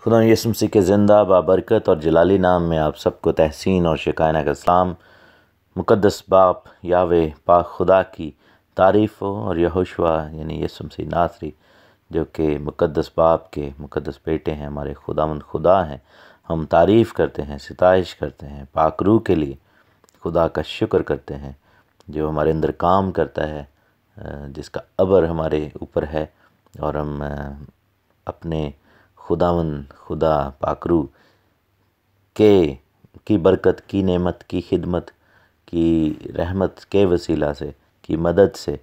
खुदा यसु मसीह के ज़िंदा बाबरकत और जलाली नाम में आप सबको तहसीन और शिकायना का सलाम। मुक़द्दस बाप यावे पाक खुदा की तारीफ़ हो और यहोशुआ यानी यसु मसीह नासरी जो कि मुक़द्दस बाप के मुक़द्दस बेटे हैं, हमारे खुदावंद खुदा हैं। हम तारीफ़ करते हैं, सिताइश करते हैं पाक रूह के लिए, खुदा का शुक्र करते हैं जो हमारे अंदर काम करता है, जिसका अबर हमारे ऊपर है। और हम अपने खुदावंद खुदा पाकरू की बरकत, की नेमत, की खिदमत, की रहमत के वसीला से, की मदद से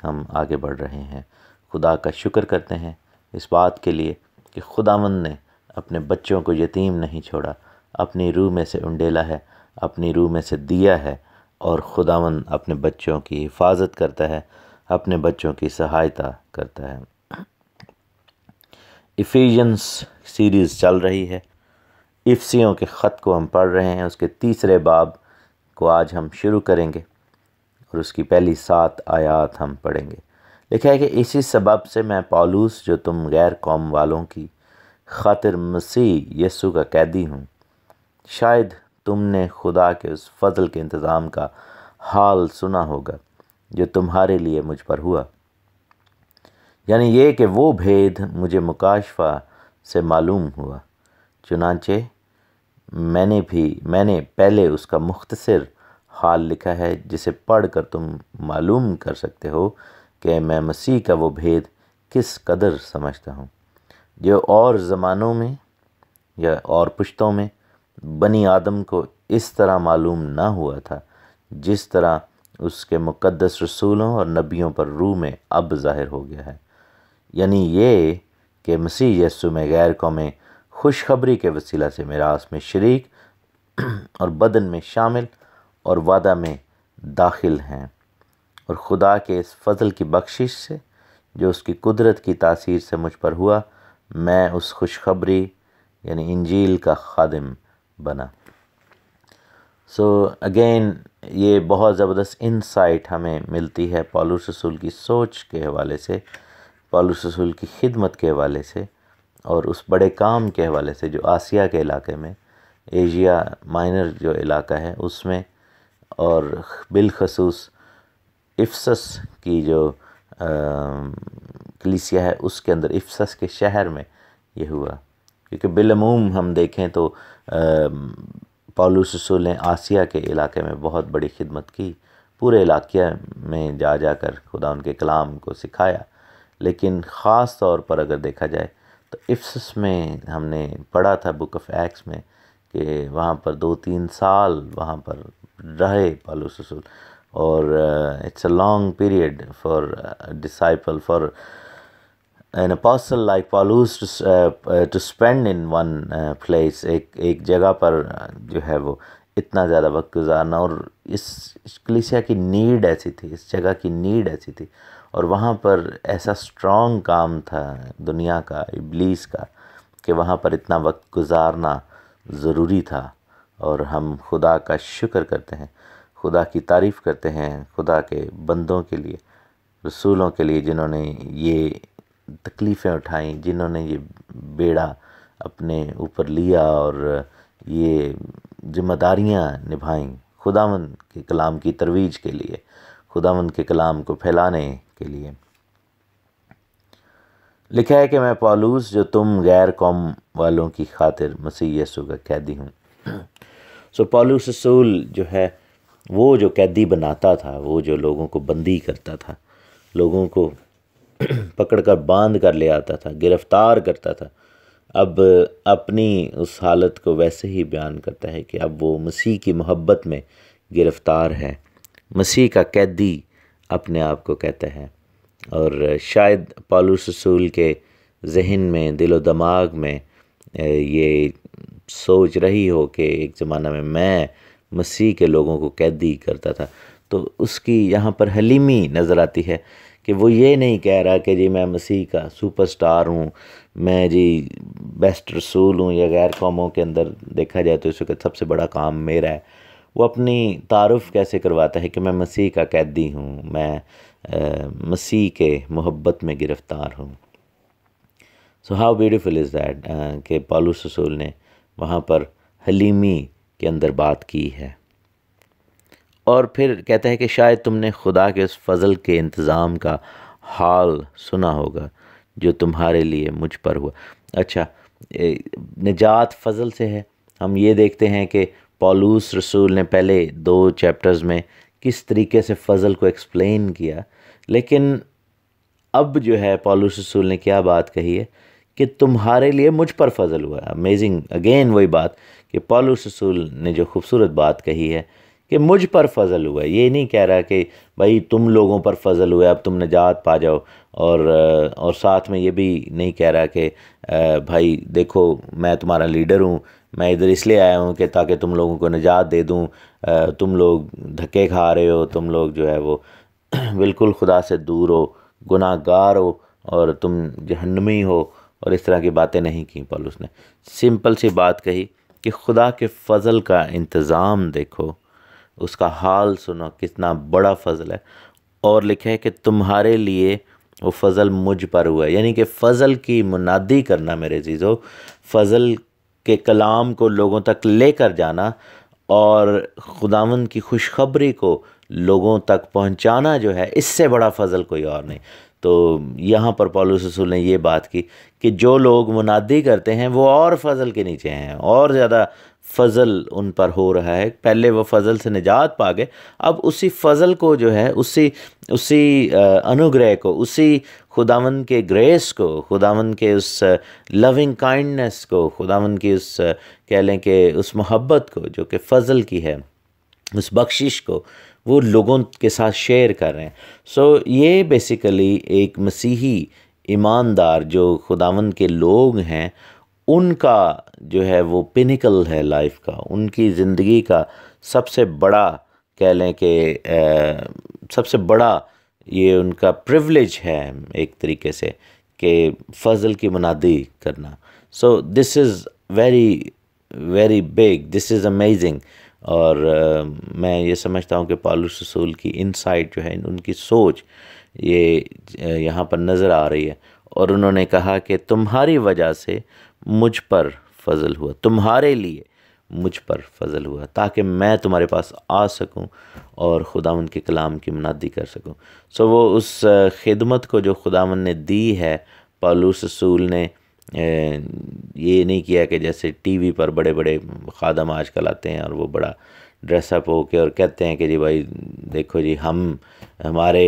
हम आगे बढ़ रहे हैं। खुदा का शुक्र करते हैं इस बात के लिए कि खुदावंद ने अपने बच्चों को यतीम नहीं छोड़ा, अपनी रूह में से उंडेला है, अपनी रूह में से दिया है। और खुदावंद अपने बच्चों की हिफाजत करता है, अपने बच्चों की सहायता करता है। इफ़िशियंस सीरीज़ चल रही है, इफ्सियों के ख़त को हम पढ़ रहे हैं। उसके तीसरे बाब को आज हम शुरू करेंगे और उसकी पहली 7 आयात हम पढ़ेंगे। लिखा है कि इसी सबब से मैं पौलुस जो तुम गैर कौम वालों की खातिर मसीह यीशु का कैदी हूँ। शायद तुमने खुदा के उस फजल के इंतज़ाम का हाल सुना होगा जो तुम्हारे लिए मुझ पर हुआ, यानी ये कि वो भेद मुझे मुकाशफा से मालूम हुआ। चुनांचे मैंने पहले उसका मुख्तसर हाल लिखा है, जिसे पढ़कर तुम मालूम कर सकते हो कि मैं मसीह का वो भेद किस कदर समझता हूँ, जो और ज़मानों में या और पुश्तों में बनी आदम को इस तरह मालूम ना हुआ था, जिस तरह उसके मुक़द्दस रसूलों और नबियों पर रूह में अब ज़ाहिर हो गया है। यानी ये कि मसीह यीशु में गैर कौमें खुशखबरी के वसीला से मिरास में शरीक और बदन में शामिल और वादा में दाखिल हैं। और खुदा के इस फजल की बख्शिश से जो उसकी कुदरत की तासीर से मुझ पर हुआ, मैं उस खुशखबरी यानी इंजील का खादिम बना। अगेन ये बहुत ज़बरदस्त इंसाइट हमें मिलती है पौलुस रसूल की सोच के हवाले से, पौलुस रसूल की खिदमत के हवाले से और उस बड़े काम के हवाले से जो आसिया के इलाके में, एशिया माइनर जो इलाका है उसमें, और बिलखसूस इफसस की जो कलीसिया है उसके अंदर, इफसस के शहर में ये हुआ। क्योंकि बिलमूम हम देखें तो पौलुस रसूल ने आसिया के इलाके में बहुत बड़ी खिदमत की, पूरे इलाके में जा जाकर खुदा उनके कलाम को सिखाया। लेकिन ख़ास तौर पर अगर देखा जाए तो इफसस में हमने पढ़ा था बुक ऑफ एक्ट्स में कि वहाँ पर 2-3 साल वहाँ पर रहे पौलुस रसूल। और it's a long period for disciple, for an apostle like पौलुस to spend in one place, एक जगह पर जो है वो इतना ज़्यादा वक्त गुजारना। और इस कलीसिया की नीड ऐसी थी, इस जगह की नीड ऐसी थी, और वहाँ पर ऐसा स्ट्रॉन्ग काम था दुनिया का, इब्लीस का, कि वहाँ पर इतना वक्त गुजारना ज़रूरी था। और हम खुदा का शुक्र करते हैं, खुदा की तारीफ़ करते हैं खुदा के बंदों के लिए, रसूलों के लिए, जिन्होंने ये तकलीफ़ें उठाई, जिन्होंने ये बेड़ा अपने ऊपर लिया और ये जिम्मेदारियाँ निभाईं खुदावंद के कलाम की तरवीज के लिए, खुदावंद के कलाम को फैलाने के लिए। लिखा है कि मैं पौलुस जो तुम गैर कौम वालों की खातिर मसीह यीशु का कैदी हूँ। पौलुस रसूल जो है वो जो कैदी बनाता था, वो जो लोगों को बंदी करता था, लोगों को पकड़कर बांध कर ले आता था, गिरफ्तार करता था, अब अपनी उस हालत को वैसे ही बयान करता है कि अब वो मसीह की मोहब्बत में गिरफ्तार है, मसीह का कैदी अपने आप को कहता है। और शायद पौलुस रसूल के जहन में, दिलो दिमाग में ये सोच रही हो कि एक ज़माना में मैं मसीह के लोगों को कैदी करता था। तो उसकी यहाँ पर हलीमी नज़र आती है कि वो ये नहीं कह रहा कि जी मैं मसीह का सुपरस्टार हूँ, मैं जी बेस्ट रसूल हूँ, या गैर कौमों के अंदर देखा जाए तो इस वक्त सबसे बड़ा काम मेरा है। वो अपनी तारुफ़ कैसे करवाता है कि मैं मसीह का कैदी हूँ, मैं मसीह के मोहब्बत में गिरफ़्तार हूँ। So how beautiful is that कि पौलुस रसूल ने वहाँ पर हलीमी के अंदर बात की है। और फिर कहता है कि शायद तुमने खुदा के उस फज़ल के इंतज़ाम का हाल सुना होगा जो तुम्हारे लिए मुझ पर हुआ। अच्छा, निजात फ़ज़ल से है। हम ये देखते हैं कि पौलुस रसूल ने पहले 2 चैप्टर्स में किस तरीके से फ़ज़ल को एक्सप्लेन किया, लेकिन अब जो है पौलुस रसूल ने क्या बात कही है कि तुम्हारे लिए मुझ पर फजल हुआ। अमेजिंग, अगेन वही बात कि पौलुस रसूल ने जो खूबसूरत बात कही है कि मुझ पर फजल हुआ। ये नहीं कह रहा कि भाई तुम लोगों पर फजल हुआ अब तुम निजात पा जाओ, और साथ में ये भी नहीं कह रहा कि भाई देखो मैं तुम्हारा लीडर हूँ, मैं इधर इसलिए आया हूँ कि ताकि तुम लोगों को निजात दे दूँ, तुम लोग धक्के खा रहे हो, तुम लोग जो है वो बिल्कुल खुदा से दूर हो, गुनाहगार हो और तुम जहन्नमी हो, और इस तरह की बातें नहीं की। पौलुस ने सिंपल सी बात कही कि खुदा के फ़ज़ल का इंतज़ाम देखो, उसका हाल सुनो, कितना बड़ा फ़ज़ल है। और लिखा है कि तुम्हारे लिए वो फ़ज़ल मुझ पर हुआ है, यानी कि फ़ज़ल की मुनादी करना मेरे अज़ीज़ों, फ़ज़ल के कलाम को लोगों तक लेकर जाना और खुदावंद की खुशखबरी को लोगों तक पहुंचाना जो है, इससे बड़ा फ़ज़ल कोई और नहीं। तो यहाँ पर पौलुस रसूल ने ये बात की कि जो लोग मुनादी करते हैं वो और फ़ज़ल के नीचे हैं, और ज़्यादा फ़ज़ल उन पर हो रहा है। पहले वो फ़ज़ल से निजात पा गए, अब उसी फ़ज़ल को जो है, उसी अनुग्रह को, उसी खुदावंद के ग्रेस को, खुदावंद के उस लविंग काइंडनेस को, खुदावंद की उस कह लें कि उस मोहब्बत को जो कि फ़ज़ल की है, उस बख्शिश को वो लोगों के साथ शेयर कर रहे हैं। सो ये बेसिकली एक मसीही ईमानदार जो खुदावंद के लोग हैं, उनका जो है वो पिनिकल है लाइफ का, उनकी ज़िंदगी का सबसे बड़ा कह लें कि सबसे बड़ा ये उनका प्रिविलेज है एक तरीके से कि फ़ज़ल की मुनादी करना। So this is very very big, this is amazing. और मैं ये समझता हूँ कि पौलुस रसूल की इनसाइट जो है, उनकी सोच ये यहाँ पर नज़र आ रही है। और उन्होंने कहा कि तुम्हारी वजह से मुझ पर फजल हुआ, तुम्हारे लिए मुझ पर फजल हुआ, ताकि मैं तुम्हारे पास आ सकूं और खुदावंद के कलाम की मुनादी कर सकूं। सो वो उस खिदमत को जो खुदावंद ने दी है, पौलुस रसूल ने ये नहीं किया कि जैसे टीवी पर बड़े बड़े खादम आजकल आते हैं और वो बड़ा ड्रेसअप हो के और कहते हैं कि जी भाई देखो जी हम हमारे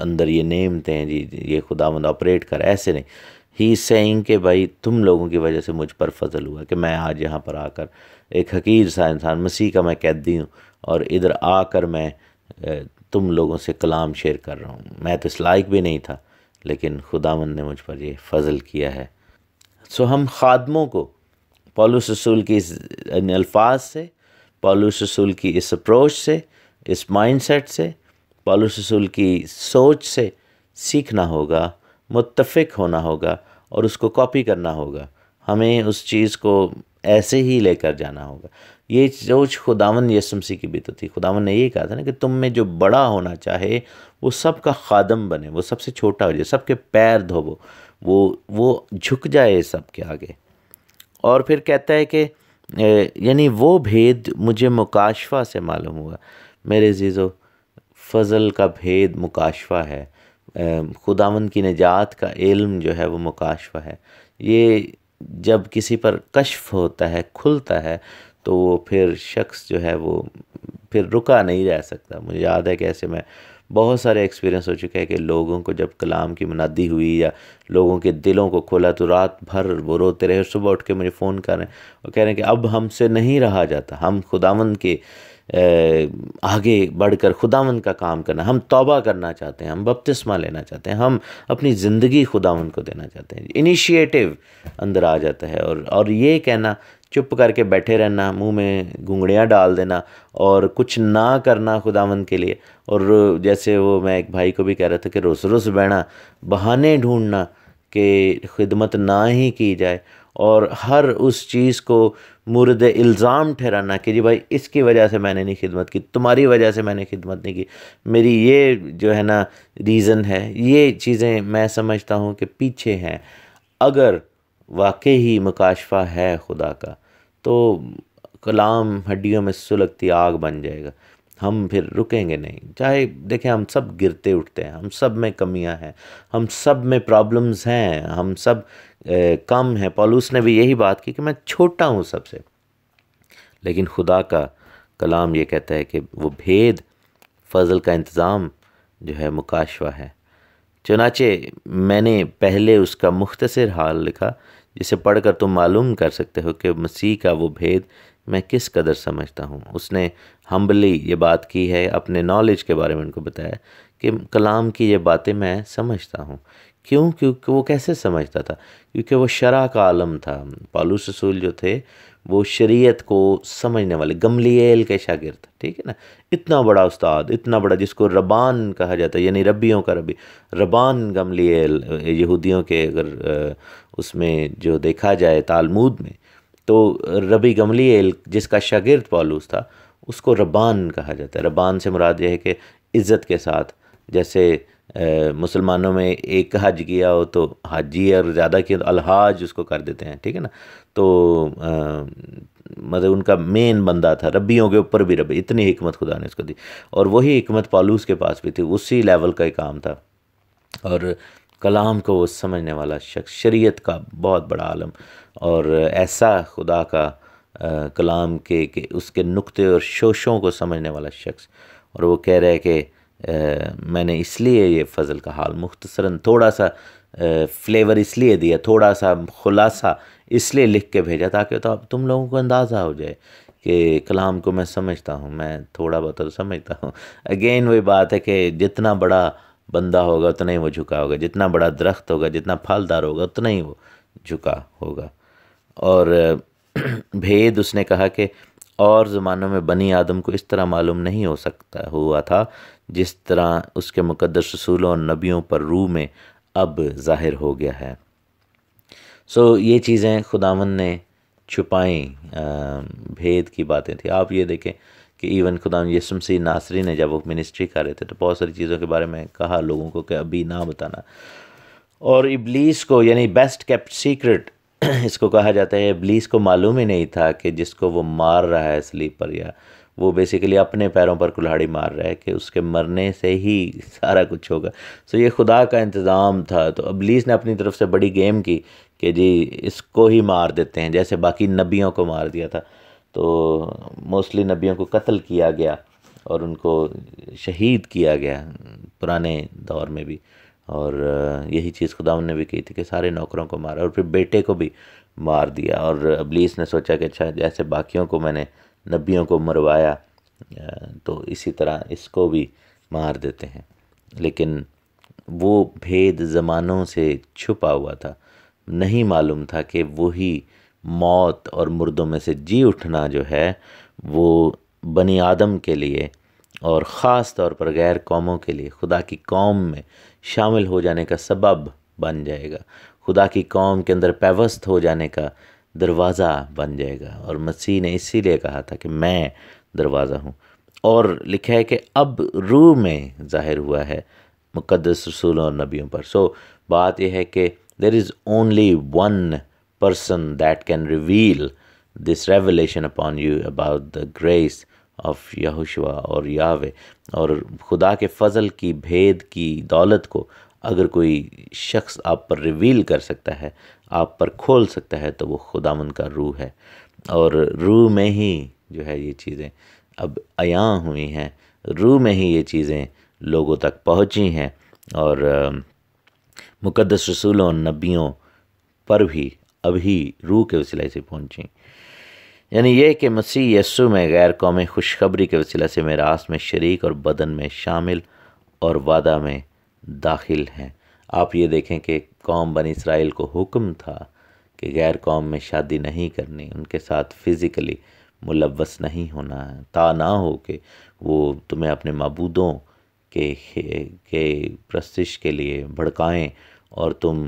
अंदर ये नेमते हैं जी, ये खुदावंद ऑपरेट कर। ऐसे नहीं, ही सेइंग कि भाई तुम लोगों की वजह से मुझ पर फजल हुआ कि मैं आज यहाँ पर आकर एक हकीर सा इंसान, मसीह का मैं कैदी हूँ, और इधर आकर मैं तुम लोगों से कलाम शेयर कर रहा हूँ। मैं तो इस लायक भी नहीं था, लेकिन खुदावंद ने मुझ पर ये फजल किया है। सो हम खादमों को पौलुस रसूल की इस अल्फाज से, पौलुस रसूल की इस अप्रोच से, इस माइंडसेट से, पौलुस रसूल की सोच से सीखना होगा, मुत्तफ़िक होना होगा और उसको कॉपी करना होगा। हमें उस चीज़ को ऐसे ही लेकर जाना होगा। ये सोच खुदावंद यीशु मसीह की भी तो थी। खुदावंद ने ये कहा था ना कि तुम में जो बड़ा होना चाहे वो सबका खादम बने, वो सबसे छोटा हो जाए, सबके पैर धोवो, वो झुक जाए सबके आगे। और फिर कहता है कि यानी वो भेद मुझे मुकाशफा से मालूम हुआ। मेरे अज़ीज़ों, फ़ज़ल का भेद मुकाशफा है। खुदावंद की निजात का इल्म जो है वो मुकाशफा है। ये जब किसी पर कश्फ होता है, खुलता है, तो वो फिर शख्स जो है वो फिर रुका नहीं रह सकता। मुझे याद है कि ऐसे में बहुत सारे एक्सपीरियंस हो चुके हैं कि लोगों को जब कलाम की मुनादी हुई या लोगों के दिलों को खोला तो रात भर वो रोते रहे, और सुबह उठ के मुझे फ़ोन कर रहे हैं और कह रहे हैं कि अब हमसे नहीं रहा जाता, हम खुदावंद के आगे बढ़कर खुदावंद का काम करना, हम तौबा करना चाहते हैं, हम बपतिस्मा लेना चाहते हैं, हम अपनी ज़िंदगी खुदावंद को देना चाहते हैं। इनिशिएटिव अंदर आ जाता है। और ये कहना, चुप करके बैठे रहना, मुंह में घुंघड़ियाँ डाल देना और कुछ ना करना खुदावंद के लिए, और जैसे वो मैं एक भाई को भी कह रहा था कि रुस रुस बहना, बहाने ढूंढना कि खिदमत ना ही की जाए, और हर उस चीज़ को मुर्द इल्ज़ाम ठहराना कि जी भाई इसकी वजह से मैंने नहीं खिदमत की, तुम्हारी वजह से मैंने खिदमत नहीं की, मेरी ये जो है ना रीज़न है। ये चीज़ें मैं समझता हूँ कि पीछे हैं। अगर वाकई ही मुकाशफा है खुदा का, तो कलाम हड्डियों में सुलगती आग बन जाएगा। हम फिर रुकेंगे नहीं। चाहे देखें, हम सब गिरते उठते हैं, हम सब में कमियां हैं, हम सब में प्रॉब्लम्स हैं, हम सब कम हैं। पौलुस ने भी यही बात की कि मैं छोटा हूँ सबसे, लेकिन खुदा का कलाम ये कहता है कि वो भेद फ़ज़ल का इंतज़ाम जो है मुकाशवा है। चुनाचे मैंने पहले उसका मुख्तसर हाल लिखा, जिसे पढ़कर तुम मालूम कर सकते हो कि मसीह का वो भेद मैं किस कदर समझता हूँ। उसने हम्बली ये बात की है, अपने नॉलेज के बारे में उनको बताया कि कलाम की ये बातें मैं समझता हूँ। क्यों? क्योंकि वो कैसे समझता था? क्योंकि वो शरा का आलम था। पौलुस रसूल जो थे वो शरीयत को समझने वाले, गमलीएल के शागिर्द, ठीक है ना। इतना बड़ा उस्ताद, इतना बड़ा, जिसको रबान कहा जाता है, यानी रब्बियों का रब्बी, रबान गमलीएल यहूदियों के अगर उसमें जो देखा जाए तालमूद में, तो रबी गमलीएल जिसका शागिर्द पौलुस था उसको रबान कहा जाता है। रबान से मुराद यह है कि इज़्ज़त के साथ, जैसे मुसलमानों में एक हज किया हो तो हाजी, और ज़्यादा किया तो अलहाज उसको कर देते हैं, ठीक है ना। तो मतलब उनका मेन बंदा था, रब्बियों के ऊपर भी रब्बी, इतनी हिकमत खुदा ने उसको दी। और वही हिकमत पौलुस के पास भी थी, उसी लेवल का ही काम था। और कलाम को वो समझने वाला शख्स, शरीयत का बहुत बड़ा आलम, और ऐसा खुदा का कलाम के उसके नुक्ते और शोशों को समझने वाला शख्स। और वो कह रहा है कि मैंने इसलिए ये फ़ज़ल का हाल मुख्तसरन थोड़ा सा फ्लेवर इसलिए दिया, थोड़ा सा खुलासा इसलिए लिख के भेजा, ताकि तो तुम लोगों को अंदाज़ा हो जाए कि कलाम को मैं समझता हूँ, मैं थोड़ा बहुत तो समझता हूँ। अगेन वही बात है कि जितना बड़ा बंदा होगा उतना ही वो झुका होगा, जितना बड़ा दरख्त होगा, जितना फलदार होगा उतना ही वो झुका होगा। और भेद उसने कहा कि और ज़मानों में बनी आदम को इस तरह मालूम नहीं हो सकता हुआ था जिस तरह उसके मुक़द्दस रसूलों और नबियों पर रूह में अब ज़ाहिर हो गया है। सो ये चीज़ें खुदावन ने छुपाई, भेद की बातें थी। आप ये देखें कि इवन खुदा यीशु मसीह नासरी ने जब वो मिनिस्ट्री कर रहे थे तो बहुत सारी चीज़ों के बारे में कहा लोगों को कि अभी ना बताना। और इब्लीस को, यानी बेस्ट केप्ट सीक्रेट इसको कहा जाता है, इब्लीस को मालूम ही नहीं था कि जिसको वो मार रहा है सलीब पर, या वो बेसिकली अपने पैरों पर कुल्हाड़ी मार रहा है, कि उसके मरने से ही सारा कुछ होगा। सो ये खुदा का इंतज़ाम था। तो इब्लीस ने अपनी तरफ से बड़ी गेम की कि जी इसको ही मार देते हैं, जैसे बाकी नबियों को मार दिया था। तो मोस्टली नबियों को कत्ल किया गया और उनको शहीद किया गया पुराने दौर में भी। और यही चीज़ खुदावंद ने भी की थी कि सारे नौकरों को मारा और फिर बेटे को भी मार दिया। और इब्लीस ने सोचा कि अच्छा, जैसे बाकियों को मैंने नबियों को मरवाया तो इसी तरह इसको भी मार देते हैं। लेकिन वो भेद ज़मानों से छुपा हुआ था, नहीं मालूम था कि वही मौत और मुर्दों में से जी उठना जो है वो बनी आदम के लिए और ख़ास तौर पर गैर कौमों के लिए खुदा की कौम में शामिल हो जाने का सबब बन जाएगा, खुदा की कौम के अंदर पैवस्त हो जाने का दरवाज़ा बन जाएगा। और मसीह ने इसीलिए कहा था कि मैं दरवाज़ा हूँ। और लिखा है कि अब रूह में ज़ाहिर हुआ है मुक़द्दस रसूलों और नबियों पर। सो बात यह है कि there is only one person that can reveal this revelation upon you about the grace of Yahushua और यावे। और खुदा के फ़ज़ल की भेद की दौलत को अगर कोई शख्स आप पर रिवील कर सकता है, आप पर खोल सकता है, तो वो खुदावंद का रूह है। और रूह में ही जो है ये चीज़ें अब अयां हुई हैं, रूह में ही ये चीज़ें लोगों तक पहुँची हैं। और मुक़द्दस रसूलों और नबियों पर भी अभी रूह के वसीले से पहुँची। यानी ये कि मसीह यस्सु में गैर कौमें खुशखबरी के वसीले से मिरास में शरीक और बदन में शामिल और वादा में दाखिल हैं। आप ये देखें कि कौम बनी इसराइल को हुक्म था कि गैर कौम में शादी नहीं करनी, उनके साथ फ़िज़िकली मुलव्वस नहीं होना, ता ना हो कि वो तुम्हें अपने माबूदों के प्रस्तिश के लिए भड़काएं और तुम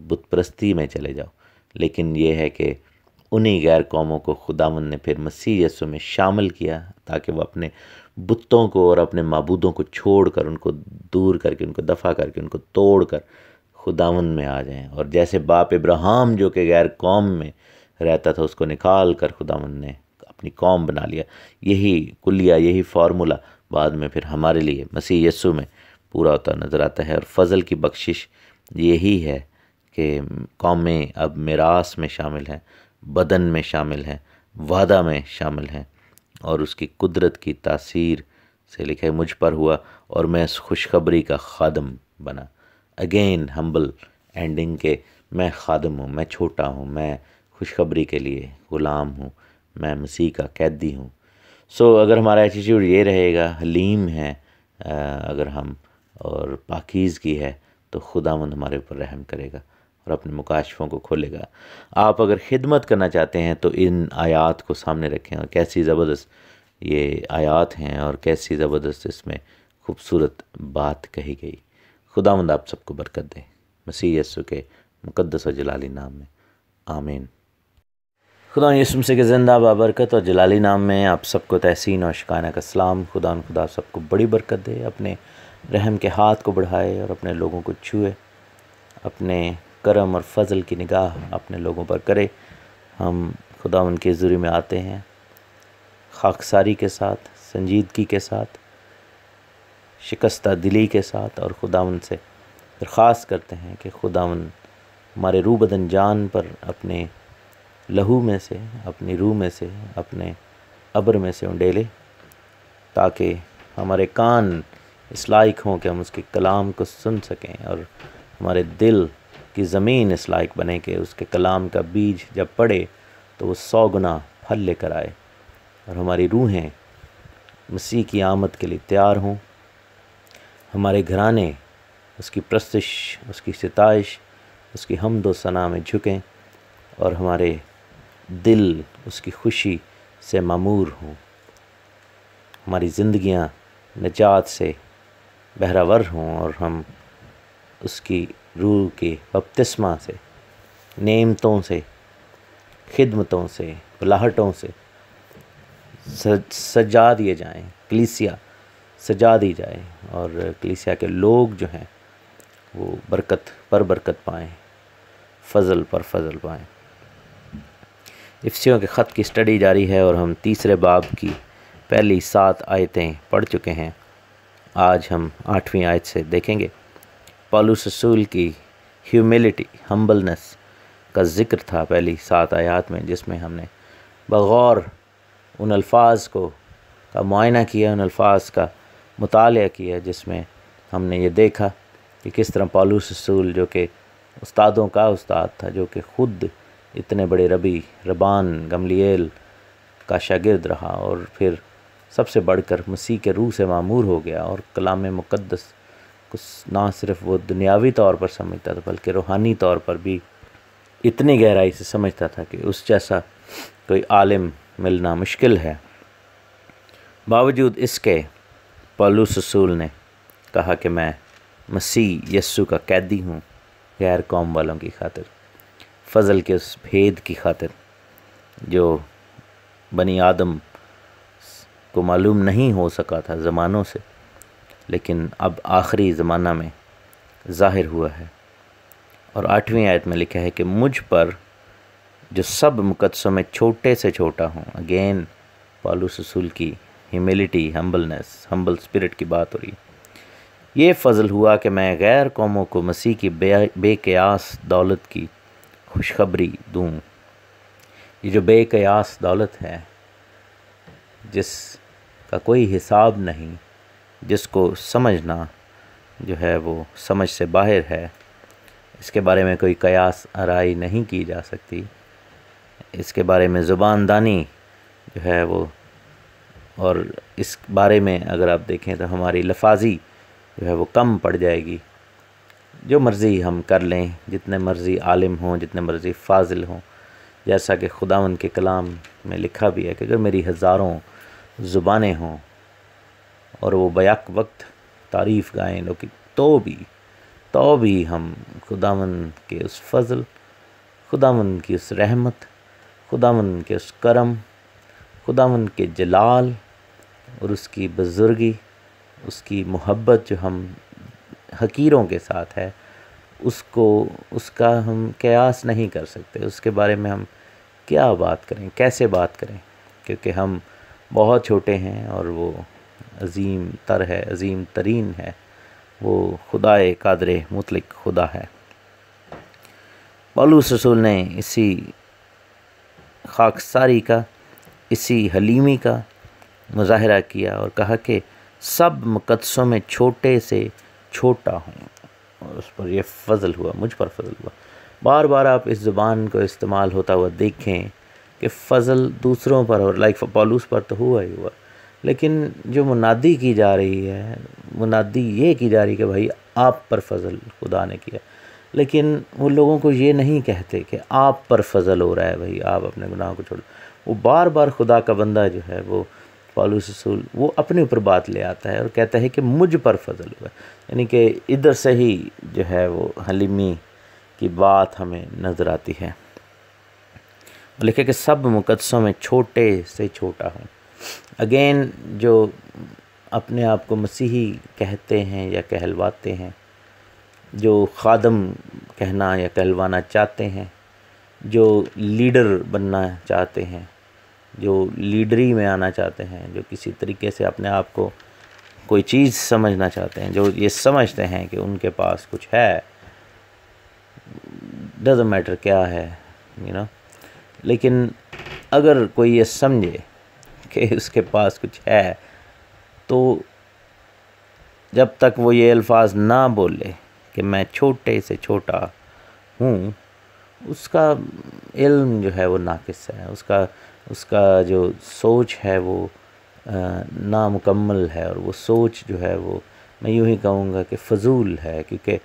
बुत परस्ती में चले जाओ। लेकिन ये है कि उन्हीं गैर कौमों को खुदावंद ने फिर मसीह यीशु में शामिल किया ताकि वो अपने बुतों को और अपने माबूदों को छोड़कर, उनको दूर करके, उनको दफ़ा करके, उनको तोड़ कर खुदावंद में आ जाएं। और जैसे बाप इब्राहिम जो कि गैर कौम में रहता था, उसको निकाल कर खुदावंद ने अपनी कौम बना लिया। यही कुलिया, यही फार्मूला बाद में फिर हमारे लिए मसीह यस्सु में पूरा होता नज़र आता है। और फ़ज़ल की बख्शिश यही है कि कौमें अब मिरास में शामिल हैं, बदन में शामिल हैं, वादा में शामिल हैं। और उसकी कुदरत की तासीर से लिखा है, मुझ पर हुआ और मैं इस खुशखबरी का खादम बना। अगेन हम्बल एंडिंग के मैं खादम हूँ, मैं छोटा हूँ, मैं खुशखबरी के लिए ग़ुलाम हूँ, मैं मसीह का कैदी हूँ। सो अगर हमारा एटीट्यूड ये रहेगा, हलीम है अगर हम, और पाकीज़गी है, तो खुदावंद हमारे ऊपर रहम करेगा और अपने मुकाशफ़ों को खोलेगा। आप अगर खिदमत करना चाहते हैं तो इन आयात को सामने रखें, और कैसी ज़बरदस्त ये आयात हैं और कैसी ज़बरदस्त इसमें खूबसूरत बात कही गई। खुदावंद आप सबको बरकत दे, मसीह यस्सु के मुक़द्दस और जलाली नाम में, आमीन। खुदा यीशु मसीह के ज़िंदा बाबरकत और जलाली नाम में आप सबको तहसीन और शिकाना का सलाम। खुदा सबको बड़ी बरकत दे, अपने रहम के हाथ को बढ़ाए और अपने लोगों को छुए, अपने करम और फजल की निगाह अपने लोगों पर करे। हम खुदा उनके ज़ुरी में आते हैं खाकसारी के साथ, संजीदगी के साथ, शिकस्ता दिली के साथ, और खुदावन से दरख्वास्त करते हैं कि खुदावन हमारे रूह बदन जान पर अपने लहू में से, अपनी रूह में से, अपने अब्र में से उंडेले, ताकि हमारे कान इस लायक हों कि हम उसके कलाम को सुन सकें, और हमारे दिल की ज़मीन इस लायक बने कि उसके कलाम का बीज जब पड़े तो वो 100 गुना फल लेकर आए, और हमारी रूहें मसीह की आमद के लिए तैयार हों। हमारे घराने उसकी प्रस्तिश, उसकी सिताइश, उसकी हम्द व सना में झुकें, और हमारे दिल उसकी खुशी से मामूर हों। हमारी ज़िंदगियां निजात से बहरावर हों, और हम उसकी रूह के बपतिस्मा से, नेमतों से, खिदमतों से, बुलाहटों से सजा दिए जाएं, कलीसिया सजा दी जाए, और कलीसिया के लोग जो हैं वो बरकत पर बरकत पाएँ, फ़ज़ल पर फ़ज़ल पाएँ। इफ्सियों के ख़त की स्टडी जारी है, और हम तीसरे बाब की पहली 7 आयतें पढ़ चुके हैं। आज हम 8वीं आयत से देखेंगे। पौलुस रसूल की ह्यूमिलिटी, हम्बलनेस का ज़िक्र था पहली 7 आयत में, जिसमें हमने बग़ौर उन अल्फाज का मुआयना किया, उन अल्फाज का मुतालिया किया, जिसमें हमने ये देखा कि किस तरह पौलुस रसूल, जो कि उस्तादों का उस्ताद था, जो कि ख़ुद इतने बड़े रबी रबान गमलिएल का शागिर्द रहा, और फिर सबसे बढ़कर मसीह के रूह से मामूर हो गया, और कलाम मुक़द्दस को ना सिर्फ वो दुनियावी तौर पर समझता था, बल्कि रूहानी तौर पर भी इतनी गहराई से समझता था कि उस जैसा कोई आलिम मिलना मुश्किल है। बावजूद इसके पौलुस रसूल ने कहा कि मैं मसीह यस्सु का कैदी हूँ, गैर कौम वालों की खातिर, फ़ज़ल के उस भेद की खातिर जो बनी आदम को मालूम नहीं हो सका था ज़मानों से, लेकिन अब आखिरी ज़माना में ज़ाहिर हुआ है। और 8वीं आयत में लिखा है कि मुझ पर जो सब मुक़द्दसों में छोटे से छोटा हूँ। अगेन पौलुस रसूल की ह्यूमिलिटी, हम्बलनेस, हम्बल स्पिरिट की बात हो रही है। ये फ़ज़ल हुआ कि मैं गैर कौमों को मसीह की बेक़यास दौलत की खुशखबरी दूँ। ये जो बेक़यास दौलत है, जिसका कोई हिसाब नहीं, जिसको समझना जो है वो समझ से बाहर है, इसके बारे में कोई कयास आराई नहीं की जा सकती, इसके बारे में ज़ुबानदानी जो है वो, और इस बारे में अगर आप देखें तो हमारी लफाजी जो है वो कम पड़ जाएगी। जो मर्ज़ी हम कर लें, जितने मर्ज़ी आलिम हों, जितने मर्ज़ी फ़ाज़िल हों, जैसा कि खुदावंद के कलाम में लिखा भी है कि अगर मेरी हज़ारों ज़ुबानें हों और वो बैक वक्त तारीफ़ गाएं लोग, तो भी हम खुदावंद के उस फ़ज़ल, खुदावंद की उस रहमत, खुदावंद के उस करम, खुदावंद के जलाल और उसकी बुज़ुर्गी, उसकी मोहब्बत जो हम हकीरों के साथ है, उसको उसका हम कयास नहीं कर सकते, उसके बारे में हम क्या बात करें, कैसे बात करें, क्योंकि हम बहुत छोटे हैं और वो अज़ीम तर है, अज़ीम तरीन है, वो खुदाए कादरे मुतलक खुदा है। पौलुस रसूल ने इसी खाकसारी का, इसी हलीमी का मुज़ाहिरा किया और कहा कि सब मुक़द्दसों में छोटे से छोटा हूँ, और उस पर यह फ़ज़ल हुआ, मुझ पर फ़ज़ल हुआ। बार बार आप इस ज़ुबान को इस्तेमाल होता हुआ देखें कि फ़ज़ल दूसरों पर, और लाइक पौलुस पर तो हुआ ही हुआ, लेकिन जो मुनादी की जा रही है, मुनादी ये की जा रही है कि भाई आप पर फ़ज़ल खुदा ने किया, लेकिन वो लोगों को ये नहीं कहते कि आप पर फ़ज़ल हो रहा है, भाई आप अपने गुनाह को छोड़। वो बार बार खुदा का बंदा जो है वो पौलुस रसूल वो अपने ऊपर बात ले आता है और कहता है कि मुझ पर फ़ज़ल हुआ, यानी कि इधर से ही जो है वो हलीमी की बात हमें नज़र आती है। लिखे कि सब मुक़द्दसों में छोटे से छोटा हूँ। अगेन जो अपने आप को मसीही कहते हैं या कहलवाते हैं, जो खादम कहना या कहलवाना चाहते हैं, जो लीडर बनना चाहते हैं, जो लीडरी में आना चाहते हैं, जो किसी तरीके से अपने आप को कोई चीज़ समझना चाहते हैं, जो ये समझते हैं कि उनके पास कुछ है, डज़न्ट मैटर क्या है, लेकिन अगर कोई ये समझे कि उसके पास कुछ है, तो जब तक वो ये अल्फाज ना बोले कि मैं छोटे से छोटा हूँ, उसका इल्म जो है वो नाकिस है, उसका जो सोच है वो नामुकम्मल है, और वो सोच जो है वो मैं यूँ ही कहूँगा कि फ़जूल है, क्योंकि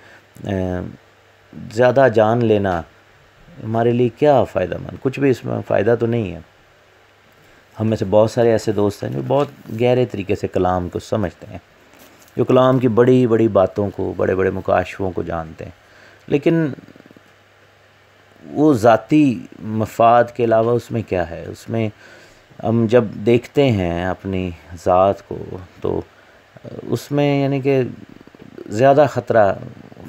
ज़्यादा जान लेना हमारे लिए क्या फ़ायदा मंद, कुछ भी इसमें फ़ायदा तो नहीं है। हम में से बहुत सारे ऐसे दोस्त हैं जो बहुत गहरे तरीके से कलाम को समझते हैं, जो कलाम की बड़ी बड़ी बातों को, बड़े बड़े मुकाशफों को जानते हैं, लेकिन वो ज़ाती मफाद के अलावा उसमें क्या है। उसमें हम जब देखते हैं अपनी ज़ात को, तो उसमें यानी कि ज़्यादा ख़तरा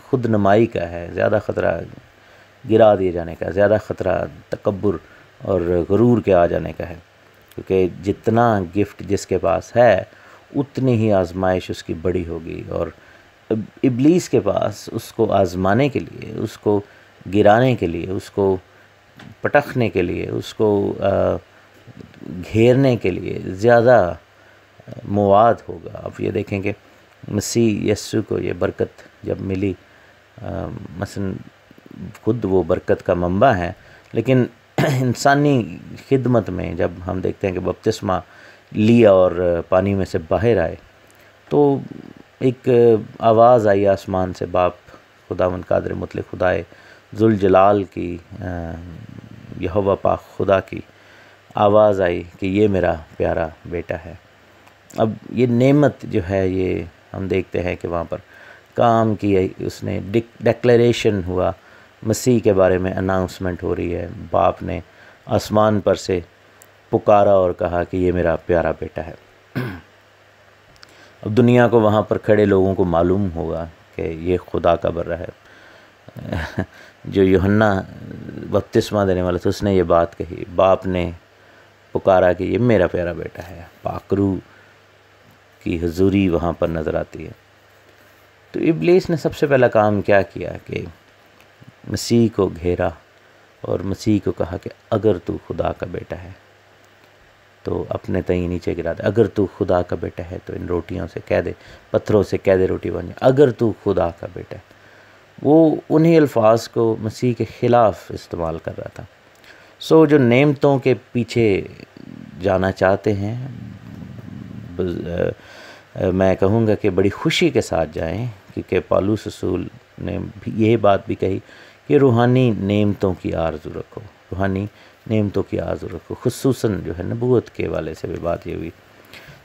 खुद नमाई का है, ज़्यादा ख़तरा गिरा दिए जाने का, ज़्यादा ख़तरा तकब्बुर और गुरूर के आ जाने का है, क्योंकि जितना गिफ्ट जिसके पास है उतनी ही आजमाइश उसकी बड़ी होगी, और इब्लीस के पास उसको आजमाने के लिए, उसको गिराने के लिए, उसको पटखने के लिए, उसको घेरने के लिए ज़्यादा मवाद होगा। अब ये देखें कि मसीह यस्सु को ये बरकत जब मिली, मसलन खुद वो बरकत का मंबा है, लेकिन इंसानी खिदमत में जब हम देखते हैं कि बपतिस्मा लिया और पानी में से बाहर आए, तो एक आवाज़ आई आसमान से, बाप खुदावंद कादर मुतलक खुदाए जुल जलाल की, यहोवा पाक खुदा की आवाज़ आई कि ये मेरा प्यारा बेटा है। अब ये नेमत जो है, ये हम देखते हैं कि वहाँ पर काम की, उसने डिक्लेरेशन हुआ, मसीह के बारे में अनाउंसमेंट हो रही है। बाप ने आसमान पर से पुकारा और कहा कि ये मेरा प्यारा बेटा है। अब दुनिया को, वहाँ पर खड़े लोगों को मालूम होगा कि ये खुदा का बर्रा है। जो यूहन्ना बपतिस्मा देने वाला था, उसने ये बात कही, बाप ने पुकारा कि ये मेरा प्यारा बेटा है। पाकरू की हुजूरी वहाँ पर नज़र आती है। तो इब्लीस ने सबसे पहला काम क्या किया कि मसीह को घेरा और मसीह को कहा कि अगर तू खुदा का बेटा है तो अपने तई नीचे गिरा दे, अगर तू खुदा का बेटा है तो इन रोटियों से कह दे, पत्थरों से कह दे रोटी बन जाए, अगर तू खुदा का बेटा है। वो उन्हीं अल्फाज को मसीह के ख़िलाफ़ इस्तेमाल कर रहा था। सो जो नेमतों के पीछे जाना चाहते हैं, मैं कहूँगा कि बड़ी खुशी के साथ जाएं, क्योंकि पौलुस रसूल ने यही बात भी कही कि रूहानी नेमतों की आरज़ू रखो, रूहानी नेमतों की आरज़ू रखो। खुसूसन जो है नबूवत के वाले से भी बात ये हुई।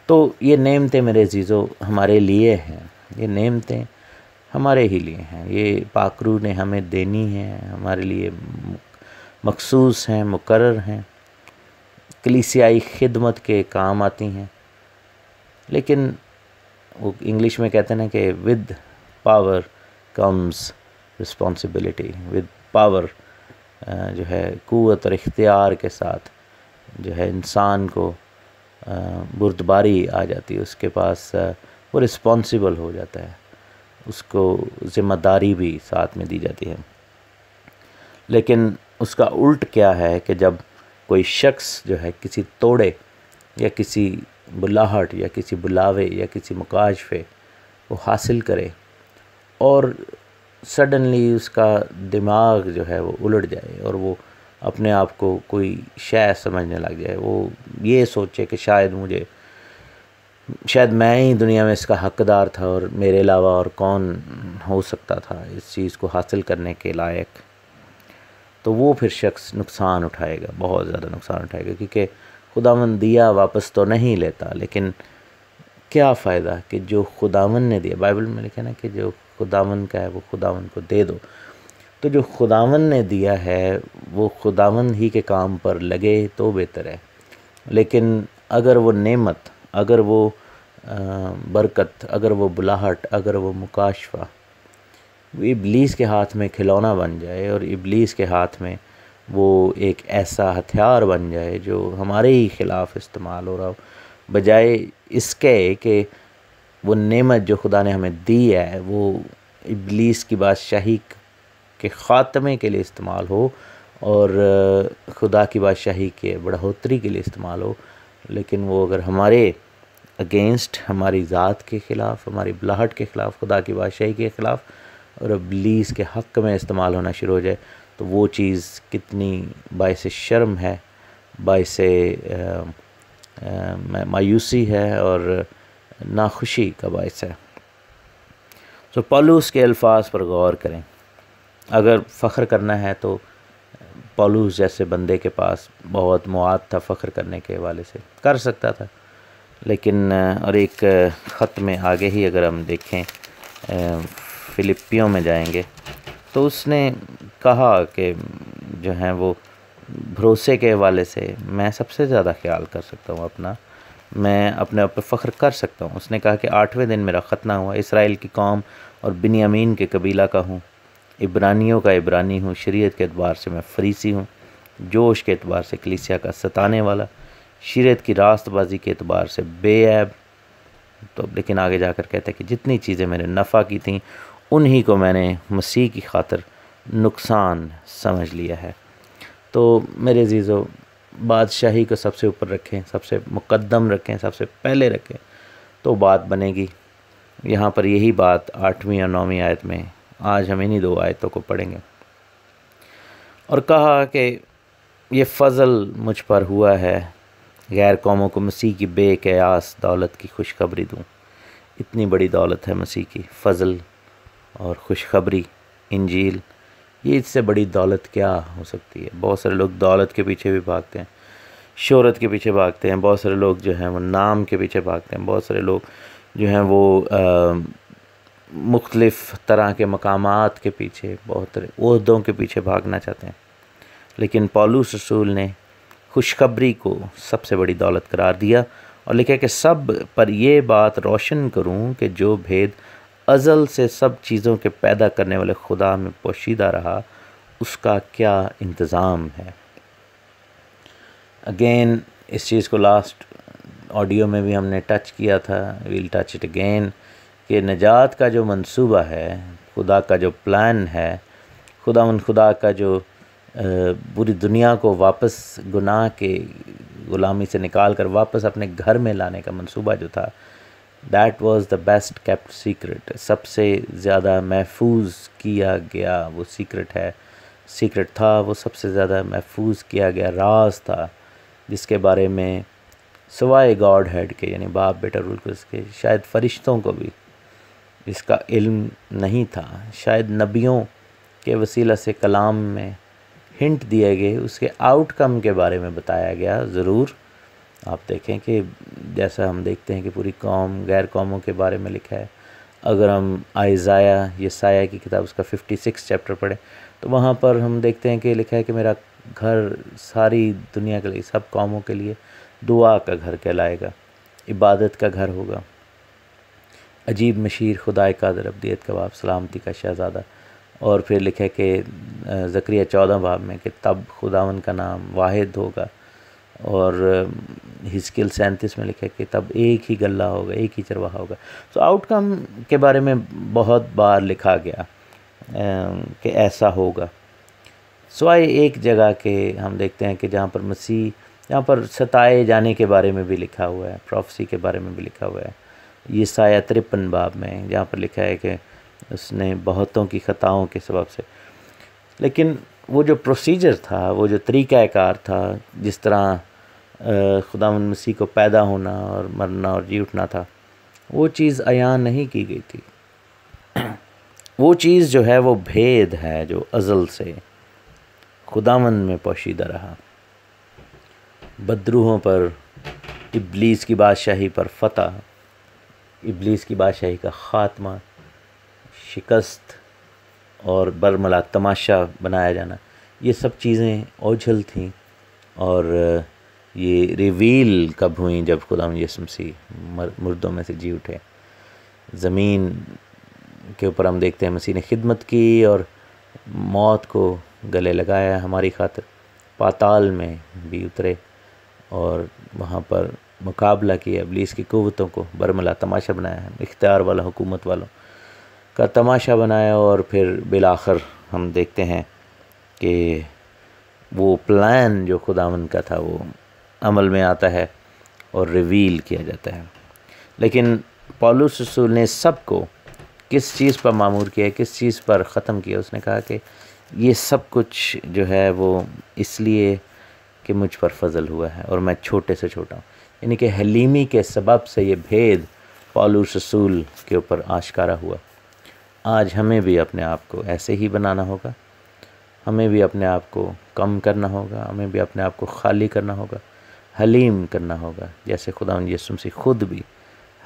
तो ये नेमतें मेरे अज़ीज़ों हमारे लिए हैं, ये नेमतें हमारे ही लिए हैं, ये पाकरू ने हमें देनी है, हमारे लिए मखसूस हैं, मुकर्रर हैं, कलीसियाई खिदमत के काम आती हैं। लेकिन वो इंग्लिश में कहते हैं ना कि with power comes responsibility, with power, जो है क़ुव्वत और इख्तियार के साथ जो है इंसान को बुर्दबारी आ जाती है, उसके पास वो रिस्पॉन्सिबल हो जाता है, उसको ज़िम्मेदारी भी साथ में दी जाती है। लेकिन उसका उल्ट क्या है कि जब कोई शख्स जो है किसी तोड़े या किसी बुलाहट या किसी बुलावे या किसी मुकाशफे को हासिल करे और सडनली उसका दिमाग जो है वो उलट जाए और वो अपने आप को कोई शय समझने लग जाए, वो ये सोचे कि शायद मैं ही दुनिया में इसका हकदार था और मेरे अलावा और कौन हो सकता था इस चीज़ को हासिल करने के लायक, तो वो फिर शख्स नुकसान उठाएगा, बहुत ज़्यादा नुकसान उठाएगा, क्योंकि खुदावंद दिया वापस तो नहीं लेता, लेकिन क्या फ़ायदा कि जो खुदावंद ने दिया, बाइबल में लिखा ना कि जो खुदावंद का है वो खुदावंद को दे दो। तो जो खुदावंद ने दिया है वो खुदावंद ही के काम पर लगे तो बेहतर है। लेकिन अगर वो नेमत, अगर वो बरकत, अगर वो बुलाहट, अगर वो मुकाशफा वो इब्लीस के हाथ में खिलौना बन जाए और इब्लीस के हाथ में वो एक ऐसा हथियार बन जाए जो हमारे ही ख़िलाफ़ इस्तेमाल हो रहा हो, बजाय इसके कि वो नेमत जो खुदा ने हमें दी है वो इब्लीस की बादशाही के ख़ात्मे के लिए इस्तेमाल हो और खुदा की बादशाही के बढ़ोतरी के लिए इस्तेमाल हो, लेकिन वो अगर हमारे अगेंस्ट, हमारी ज़ात के ख़िलाफ़, हमारी बुलाहट के ख़िलाफ़, खुदा की बादशाही के ख़िलाफ़ और इब्लीस के हक़ में इस्तेमाल होना शुरू हो जाए, तो वो चीज़ कितनी बाइस शर्म है, बाइस मायूसी है और नाखुशी का बाइस है। तो पौलुस के अल्फाज पर गौर करें। अगर फ़ख्र करना है तो पौलुस जैसे बंदे के पास बहुत मवाद था फ़ख्र करने के हवाले से, कर सकता था, लेकिन और एक ख़त में आगे ही अगर हम देखें, फ़िलिपियों में जाएंगे तो उसने कहा कि जो है वो भरोसे के हवाले से मैं सबसे ज़्यादा ख्याल कर सकता हूँ अपना, मैं अपने आप पर फ़ख्र कर सकता हूँ। उसने कहा कि 8वें दिन मेरा ख़तना हुआ, इसराइल की कौम और बिन्यामीन के कबीला का हूँ, इब्रानियों का इब्रानी हूँ, शरीयत के एतबार से मैं फ़रीसी हूँ, जोश के एतबार से कलीसिया का सताने वाला, शरीयत की रास्तबाजी के एतबार से बेऐब। तो लेकिन आगे जाकर कहते हैं कि जितनी चीज़ें मैंने नफ़ा की थीं उन्हीं को मैंने मसीह की खातिर नुकसान समझ लिया है। तो मेरे अज़ीज़ों, बादशाही को सबसे ऊपर रखें, सबसे मुक़द्दम रखें, सबसे पहले रखें, तो बात बनेगी। यहाँ पर यही बात 8वीं और 9वीं आयत में आज हम इन्हीं 2 आयतों को पढ़ेंगे। और कहा कि ये फ़ज़ल मुझ पर हुआ है, गैर कौमों को मसीह की बेक़यास दौलत की खुशखबरी दूँ। इतनी बड़ी दौलत है मसीह की, फ़ज़ल और खुशखबरी, इंजील, ये इससे बड़ी दौलत क्या हो सकती है। बहुत सारे लोग दौलत के पीछे भी भागते हैं, शोहरत के पीछे भागते हैं, बहुत सारे लोग जो हैं वो नाम के पीछे भागते हैं, बहुत सारे लोग जो हैं वो मुख्तलिफ़ तरह के मकामात के पीछे, बहुत सारे ओहदों के पीछे भागना चाहते हैं। लेकिन पौलुस रसूल ने खुशखबरी को सबसे बड़ी दौलत करार दिया और लिखा कि सब पर यह बात रोशन करूं कि जो भेद अज़ल से सब चीज़ों के पैदा करने वाले खुदा में पोशीदा रहा, उसका क्या इंतज़ाम है। अगेन इस चीज़ को लास्ट ऑडियो में भी हमने टच किया था, वील टच इट अगेन, कि नजात का जो मंसूबा है, खुदा का जो प्लान है, खुदा का जो पूरी दुनिया को वापस गुनाह के ग़ुलामी से निकाल कर वापस अपने घर में लाने का मंसूबा जो था, that was the best kept secret. सबसे ज़्यादा महफूज किया गया वो सीक्रेट था, वो सबसे ज़्यादा महफूज किया गया राज था, जिसके बारे में सवाए गॉड हेड के, यानी बाप बेटा रूल कुद्स के, शायद फ़रिश्तों को भी इसका इल्म नहीं था। शायद नबियों के वसीला से कलाम में हिंट दिए गए, उसके आउटकम के बारे में बताया गया। ज़रूर आप देखें कि जैसा हम देखते हैं कि पूरी कौम, गैर कौमों के बारे में लिखा है। अगर हम यसाया की किताब उसका 56 चैप्टर पढ़ें तो वहाँ पर हम देखते हैं कि लिखा है कि मेरा घर सारी दुनिया के लिए, सब कौमों के लिए दुआ का घर कहलाएगा, इबादत का घर होगा। अजीब मशीर, खुदाए कादिर, अब्दियत का बाप, सलामती का शहज़ादा, और फिर लिखा है कि ज़करिया 14 बाब में कि तब खुदावन का नाम वाहिद होगा, और हिजकिय्याल 37 में लिखा है कि तब एक ही गल्ला होगा, एक ही चरवाहा होगा। तो आउटकम के बारे में बहुत बार लिखा गया कि ऐसा होगा। सिवाय एक जगह के हम देखते हैं कि जहाँ पर मसीह, जहाँ पर सताए जाने के बारे में भी लिखा हुआ है, प्रोफेसी के बारे में भी लिखा हुआ है, यशायाह 53 बाब में, जहाँ पर लिखा है कि उसने बहुतों की ख़ताओं के सबब से। लेकिन वो जो प्रोसीजर था, वो जो तरीक़ाकार था, जिस तरह खुदावंद मसीह को पैदा होना और मरना और जी उठना था, वो चीज़ अयान नहीं की गई थी। वो चीज़ जो है वो भेद है जो अज़ल से खुदावंद में पोशीदा रहा। बदरूहों पर इब्लीस की बादशाही पर फ़तह, इब्लीस की बादशाही का ख़ात्मा, शिकस्त और बरमला तमाशा बनाया जाना, ये सब चीज़ें ओझल थीं। और ये रिवील कब हुई? जब खुदावंद यीशु मसीह मुर्दों में से जी उठे। ज़मीन के ऊपर हम देखते हैं मसीह ने खिदमत की और मौत को गले लगाया हमारी खातिर। पाताल में भी उतरे और वहाँ पर मुकाबला किया इब्लीस की क़ुव्वतों को, बरमला तमाशा बनाया है, इख्तियार वाला हुकूमत वालों का तमाशा बनाया। और फिर बिलाखिर हम देखते हैं कि वो प्लान जो खुदावंद का था वो अमल में आता है और रिवील किया जाता है। लेकिन पौलुस रसूल ने सबको किस चीज़ पर मामूर किया, किस चीज़ पर ख़त्म किया? उसने कहा कि ये सब कुछ जो है वो इसलिए कि मुझ पर फजल हुआ है और मैं छोटे से छोटा हूँ। यानी कि हलीमी के सबब से ये भेद पौलुस रसूल के ऊपर आश्कारा हुआ। आज हमें भी अपने आप को ऐसे ही बनाना होगा, हमें भी अपने आप को कम करना होगा, हमें भी अपने आप को खाली करना होगा, हलीम करना होगा, जैसे खुदावंद यीशु मसीह खुद भी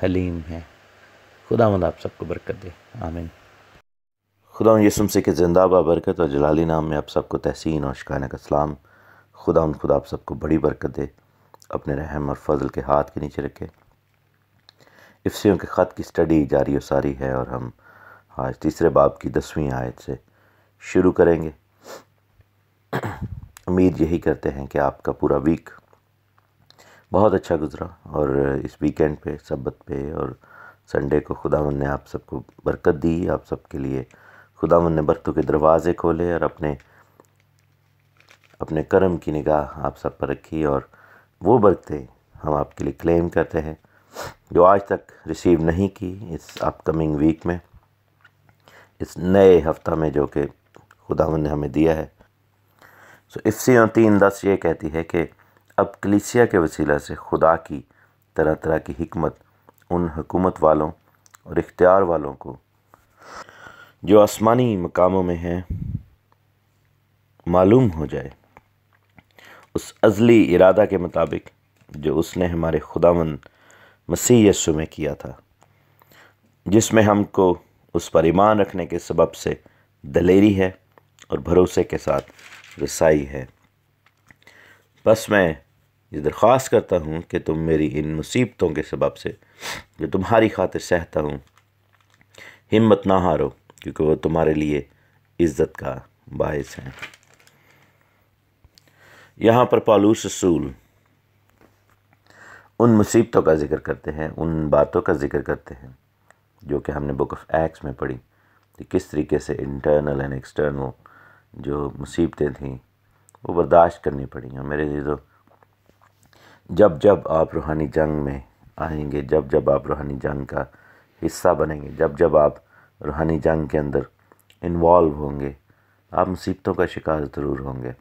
हलीम है। खुदावंद आप सबको बरकत दे, आमीन। खुदावंद यीशु मसीह के ज़िंदा बरकत और जलाली नाम में आप सबको तहसीन और शुक्राना का सलाम। खुदावंद खुदा आप सबको बड़ी बरकत दे, अपने रहम और फजल के हाथ के नीचे रखे। इफ्सियों के ख़त की स्टडी जारी और सारी है और हम आज तीसरे बाब की 10वीं आयत से शुरू करेंगे। उम्मीद यही करते हैं कि आपका पूरा वीक बहुत अच्छा गुज़रा और इस वीकेंड पे, सब्बत पे और संडे को खुदावंद ने आप सबको बरकत दी। आप सबके लिए खुदावंद ने बरकतों के दरवाज़े खोले और अपने करम की निगाह आप सब पर रखी। और वो बरकतें हम आपके लिए क्लेम करते हैं जो आज तक रिसीव नहीं की इस अपकमिंग वीक में, इस नए हफ्ता में जो कि खुदावंद ने हमें दिया है। सो इफ्सियों 3:10 ये कहती है कि अब कलीसिया के वसीला से खुदा की तरह तरह की हिकमत उन हुकूमत वालों और इख्तियार वालों को जो आसमानी मकामों में हैं मालूम हो जाए, उस अज़ली इरादा के मुताबिक जो उसने हमारे खुदावंद मसीह यीशु में किया था, जिसमें हमको उस पर ईमान रखने के सबब से दलेरी है और भरोसे के साथ रसाई है। बस मैं ये दरख्वास्त करता हूँ कि तुम मेरी इन मुसीबतों के सबब से जो तुम्हारी खातिर सहता हूँ हिम्मत ना हारो, क्योंकि वो तुम्हारे लिए इज़्ज़त का बायस है। यहाँ पर पौलुस रसूल उन मुसीबतों का ज़िक्र करते हैं, उन बातों का ज़िक्र करते हैं जो कि हमने बुक ऑफ एक्ट्स में पढ़ी कि किस तरीके से इंटरनल एंड एक्सटर्नल जो मुसीबतें थीं वो बर्दाश्त करनी पड़ी। और मेरे अज़ीज़ों, जब जब आप रूहानी जंग में आएंगे, जब जब आप रूहानी जंग का हिस्सा बनेंगे, जब जब आप रूहानी जंग के अंदर इन्वॉल्व होंगे, आप मुसीबतों का शिकार ज़रूर होंगे।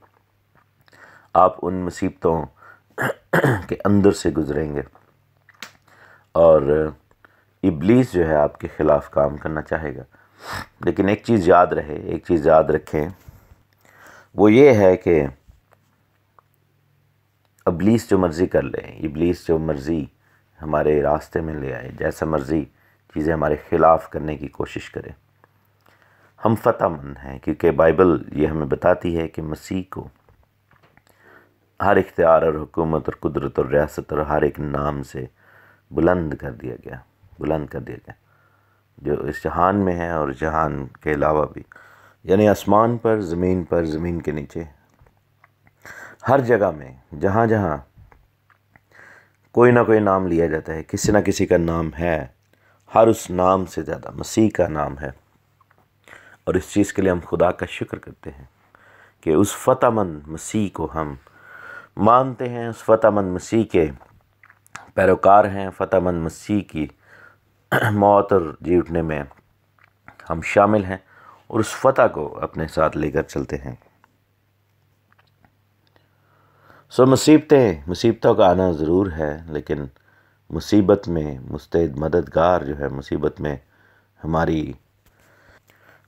आप उन मुसीबतों के अंदर से गुज़रेंगे और इब्लीस जो है आपके ख़िलाफ़ काम करना चाहेगा। लेकिन एक चीज़ याद रहे, एक चीज़ याद रखें, वो ये है कि इब्लीस जो मर्ज़ी कर ले, इब्लीस जो मर्ज़ी हमारे रास्ते में ले आए, जैसा मर्ज़ी चीज़ें हमारे ख़िलाफ़ करने की कोशिश करे, हम फ़तहमंद हैं, क्योंकि बाइबल ये हमें बताती है कि मसीह को हर इख्तियार और हुकूमत और कुदरत और रियासत और हर एक नाम से बुलंद कर दिया गया, जो इस जहान में है और जहान के अलावा भी। यानी आसमान पर, ज़मीन के नीचे, हर जगह में जहाँ जहाँ कोई ना कोई नाम लिया जाता है, किसी ना किसी का नाम है, हर उस नाम से ज़्यादा मसीह का नाम है। और इस चीज़ के लिए हम खुदा का शुक्र करते हैं कि उस फ़तहमंद मसीह को हम मानते हैं, उस फ़तहमंद मसीह के पैरोकार हैं, फ़तहमंद मसीह की मौत और जी उठने में हम शामिल हैं और उस फ़तह को अपने साथ लेकर चलते हैं। मुसीबतों का आना ज़रूर है, लेकिन मुसीबत में मुस्तैद मददगार जो है, मुसीबत में हमारी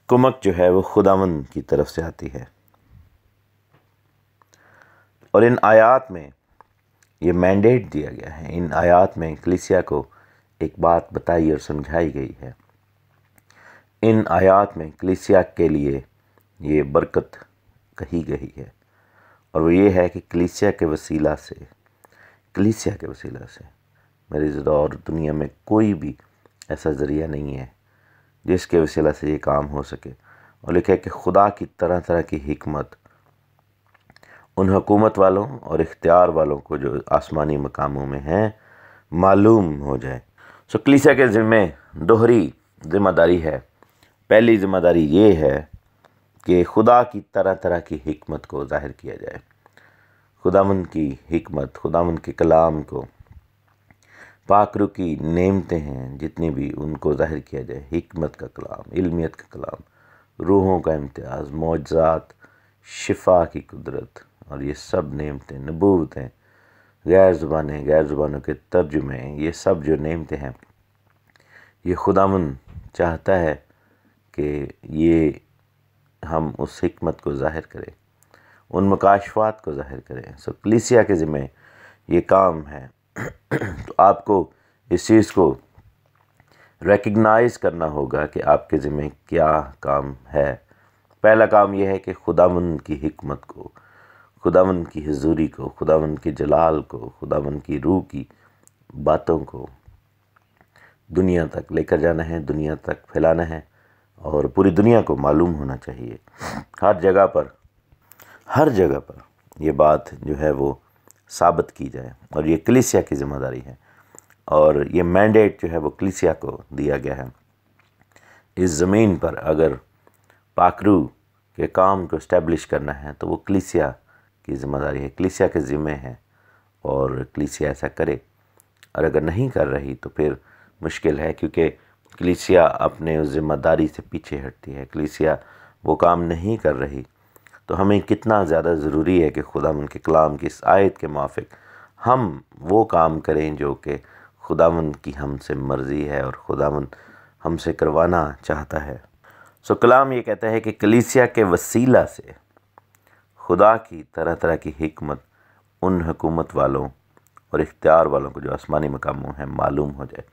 कुमक जो है वो खुदावंद की तरफ से आती है। और इन आयात में ये मैंडेट दिया गया है, इन आयात में कलीसिया को एक बात बताई और समझाई गई है। इन आयात में कलीसिया के लिए ये बरकत कही गई है, और वो ये है कि कलीसिया के वसीला से मेरी और दुनिया में कोई भी ऐसा ज़रिया नहीं है जिसके वसीला से ये काम हो सके। और लिखा है कि खुदा की तरह तरह की हिकमत उन हुकूमत वालों और इख्तियार वालों को जो आसमानी मकामों में हैं मालूम हो जाए। सो कलीसिया के ज़िम्मे दोहरी ज़िम्मेदारी है। पहली ज़िम्मेदारी ये है कि खुदा की तरह तरह की हिकमत को ज़ाहिर किया जाए, खुदावंद की हिकमत, खुदावंद के कलाम को, पाकरू की नेमतें हैं जितनी भी, उनको ज़ाहिर किया जाए। हिकमत का कलाम, इल्मियत का कलाम, रूहों का इम्तियाज़, मौजज़ात, शिफा की कुदरत, और ये सब नेमतें, नबूवतें, गैर ज़ुबानों के तर्जुमे, ये सब जो नेमतें हैं, ये खुदावंद चाहता है कि ये हम उस हिकमत को ज़ाहिर करें, उन मुकाशफात को ज़ाहिर करें। सो कलीसिया के ज़िम्मे ये काम है। तो आपको इस चीज़ को रिकग्नाइज़ करना होगा कि आपके ज़िम्मे क्या काम है। पहला काम यह है कि खुदावंद की हिकमत को, खुदावंद की हुजूरी को, खुदावंद के जलाल को, खुदावंद की रूह की बातों को दुनिया तक लेकर जाना है, दुनिया तक फैलाना है, और पूरी दुनिया को मालूम होना चाहिए। हर जगह पर ये बात जो है वो साबित की जाए, और ये कलीसिया की ज़िम्मेदारी है, और ये मैंडेट जो है वो कलीसिया को दिया गया है। इस ज़मीन पर अगर पाकरू के काम को इस्टेब्लिश करना है तो वो कलीसिया की ज़िम्मेदारी है, कलीसिया के ज़िम्मे है, और कलीसिया ऐसा करे। और अगर नहीं कर रही तो फिर मुश्किल है, क्योंकि कलीसिया अपने उस ज़िम्मेदारी से पीछे हटती है, कलीसिया वो काम नहीं कर रही। तो हमें कितना ज़्यादा ज़रूरी है कि खुदावंद के कलाम की इस आयत के मुआफ़िक हम वो काम करें जो कि खुदावंद की हमसे मर्ज़ी है और खुदावंद हमसे करवाना चाहता है। सो कलाम ये कहता है कि कलीसिया के वसीला से खुदा की तरह तरह की हिकमत उन हुकूमत वालों और इख्तियार वालों को जो आसमानी मकामों हैं मालूम हो जाए।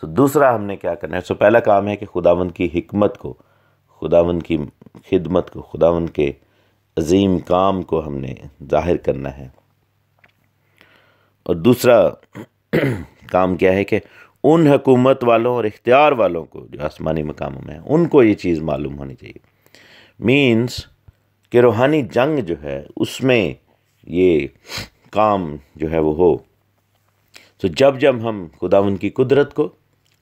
सो दूसरा हमने क्या करना है? सो पहला काम है कि खुदावंद की हिकमत को, खुदावंद की खिदमत को, खुदावंद के अजीम काम को हमने ज़ाहिर करना है। और दूसरा काम क्या है कि उन हुकूमत वालों और इख्तियार वालों को जो आसमानी मकामों में हैं उनको ये चीज़ मालूम होनी चाहिए। मीन्स कि रूहानी जंग जो है उसमें ये काम जो है वो हो। तो जब हम खुदावंद की कुदरत को,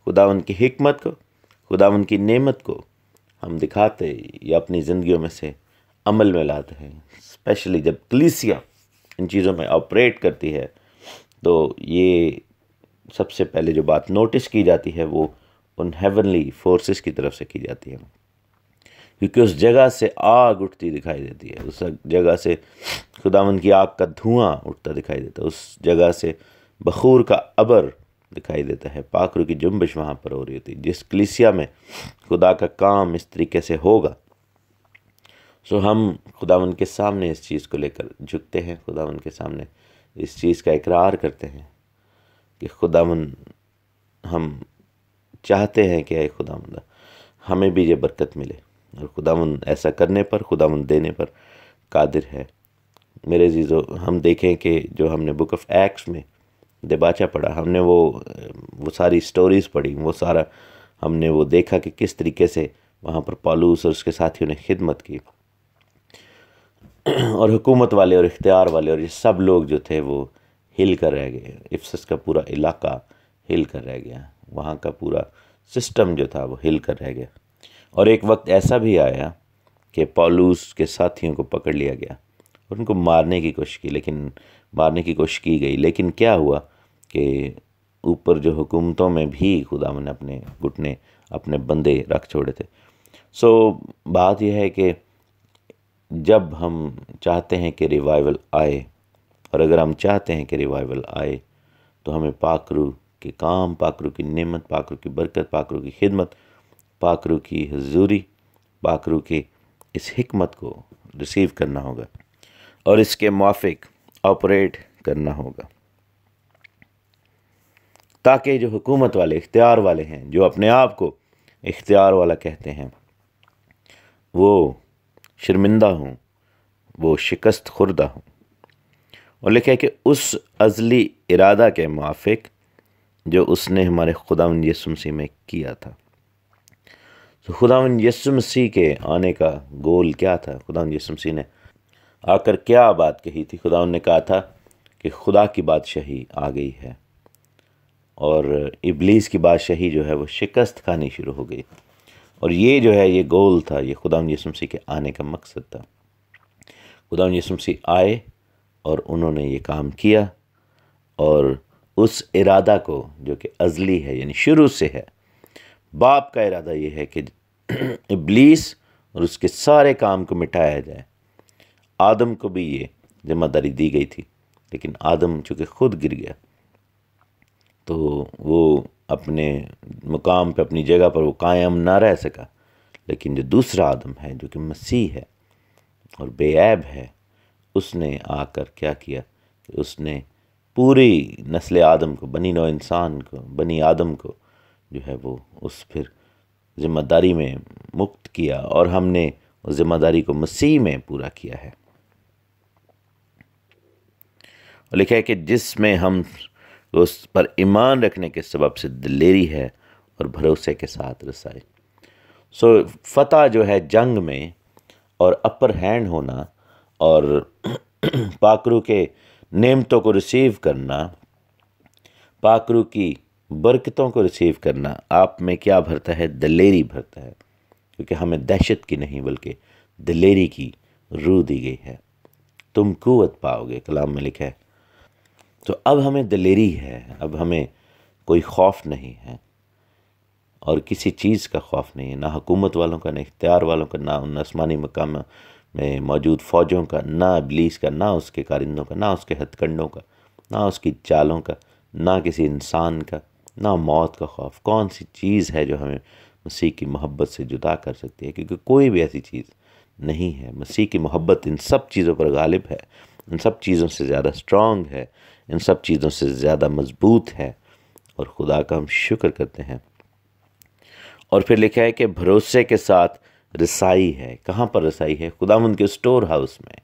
खुदावंद की हिकमत को, खुदावंद की नेमत को हम दिखाते या अपनी ज़िंदगियों में से अमल में लाते हैं, स्पेशली जब कलीसिया इन चीज़ों में ऑपरेट करती है, तो ये सबसे पहले जो बात नोटिस की जाती है वो उन हेवनली फोर्सेस की तरफ से की जाती है, क्योंकि उस जगह से आग उठती दिखाई देती है, उस जगह से खुदावंद की आग का धुआं उठता दिखाई देता है, उस जगह से बखूर का अबर दिखाई देता है, पाकरू की जुम्बिश वहाँ पर हो रही होती है। जिस कलीसिया में खुदा का काम इस तरीके से होगा, सो हम खुदावंद के सामने इस चीज़ को लेकर झुकते हैं, खुदावंद के सामने इस चीज़ का इकरार करते हैं कि खुदावंद, हम चाहते हैं कि ऐ खुदावंद हमें भी ये बरकत मिले, और खुदावंद ऐसा करने पर, खुदावंद देने पर कादिर है। मेरे अज़ीज़ों, हम देखें कि जो हमने बुक ऑफ एक्ट्स में दिबाचा पढ़ा, हमने वो सारी स्टोरीज़ पढ़ी, वो सारा हमने वो देखा कि किस तरीके से वहाँ पर पौलुस और उसके साथियों ने खिदमत की, और हुकूमत वाले और इख्तियार वाले और ये सब लोग जो थे वो हिल कर रह गए। इफिसस का पूरा इलाका हिल कर रह गया, वहाँ का पूरा सिस्टम जो था वो हिल कर रह गया। और एक वक्त ऐसा भी आया कि पौलुस के साथियों को पकड़ लिया गया और उनको मारने की कोशिश की गई, लेकिन क्या हुआ कि ऊपर जो हुकूमतों में भी खुदावन ने अपने घुटने, अपने बंदे रख छोड़े थे। सो बात यह है कि जब हम चाहते हैं कि रिवाइवल आए, और अगर हम चाहते हैं कि रिवाइवल आए, तो हमें पाकरू के काम, पाकरू की नेमत, पाकरू की बरकत, पाकरू की खिदमत, पाकरू की हुजूरी, पाकरू की इस हिकमत को रिसीव करना होगा और इसके मुआफिक ऑपरेट करना होगा, ताकि जो हुकूमत वाले, इख्तियार वाले हैं, जो अपने आप को इख्तियार वाला कहते हैं, वो शर्मिंदा हों, वो शिकस्त खुर्दा हों। और लिखा है कि उस अज़ली इरादा के मुआफिक जो उसने हमारे खुदावंद यीशु मसीह में किया था। तो खुदावंद यीशु मसीह के आने का गोल क्या था? खुदावंद यीशु मसीह ने आकर क्या बात कही थी? खुदावंद ने कहा था कि खुदा की बादशाही आ गई है और इब्लीस की बादशाही जो है वो शिकस्त खानी शुरू हो गई। और ये जो है ये गोल था, ये खुदावंद यीशु मसीह के आने का मकसद था। खुदावंद यीशु मसीह आए और उन्होंने ये काम किया, और उस इरादा को जो कि अज़ली है, यानी शुरू से है, बाप का इरादा ये है कि इब्लीस और उसके सारे काम को मिटाया जाए। आदम को भी ये जिम्मेदारी दी गई थी, लेकिन आदम चूँकि खुद गिर गया तो वो अपने मुकाम पे, अपनी जगह पर वो कायम ना रह सका। लेकिन जो दूसरा आदम है, जो कि मसीह है और बेऐब है, उसने आकर क्या किया कि उसने पूरी नस्ल आदम को, बनी नौ इंसान को, बनी आदम को जो है वो उस फिर ज़िम्मेदारी में मुक्त किया, और हमने उस ज़िम्मेदारी को मसीह में पूरा किया है। और लिखा है कि जिसमें हम उस पर ईमान रखने के सबब से दिलेरी है और भरोसे के साथ रसाई। सो फतह जो है जंग में, और अपर हैंड होना, और पाकरू के नेमतों को रिसीव करना, पाकरू की बरकतों को रिसीव करना, आप में क्या भरता है? दिलेरी भरता है, क्योंकि हमें दहशत की नहीं बल्कि दिलेरी की रूह दी गई है। तुम कुव्वत पाओगे, कलाम में लिखा है। तो अब हमें दिलेरी है, अब हमें कोई खौफ नहीं है, और किसी चीज़ का खौफ नहीं है, ना हुकूमत वालों का, ना इख्तियार वालों का, ना उन आसमानी मकाम में मौजूद फ़ौजों का, ना इब्लीस का, ना उसके कारिंदों का, ना उसके हथकंडों का, ना उसकी चालों का, ना किसी इंसान का, ना मौत का खौफ। कौन सी चीज़ है जो हमें मसीह की मोहब्बत से जुदा कर सकती है? क्योंकि कोई भी ऐसी चीज़ नहीं है। मसीह की मोहब्बत इन सब चीज़ों पर गालिब है, इन सब चीज़ों से ज़्यादा स्ट्रॉन्ग है, इन सब चीज़ों से ज़्यादा मजबूत है, और खुदा का हम शुक्र करते हैं। और फिर लिखा है कि भरोसे के साथ रसाई है। कहाँ पर रसाई है? खुदावंद के स्टोर हाउस में,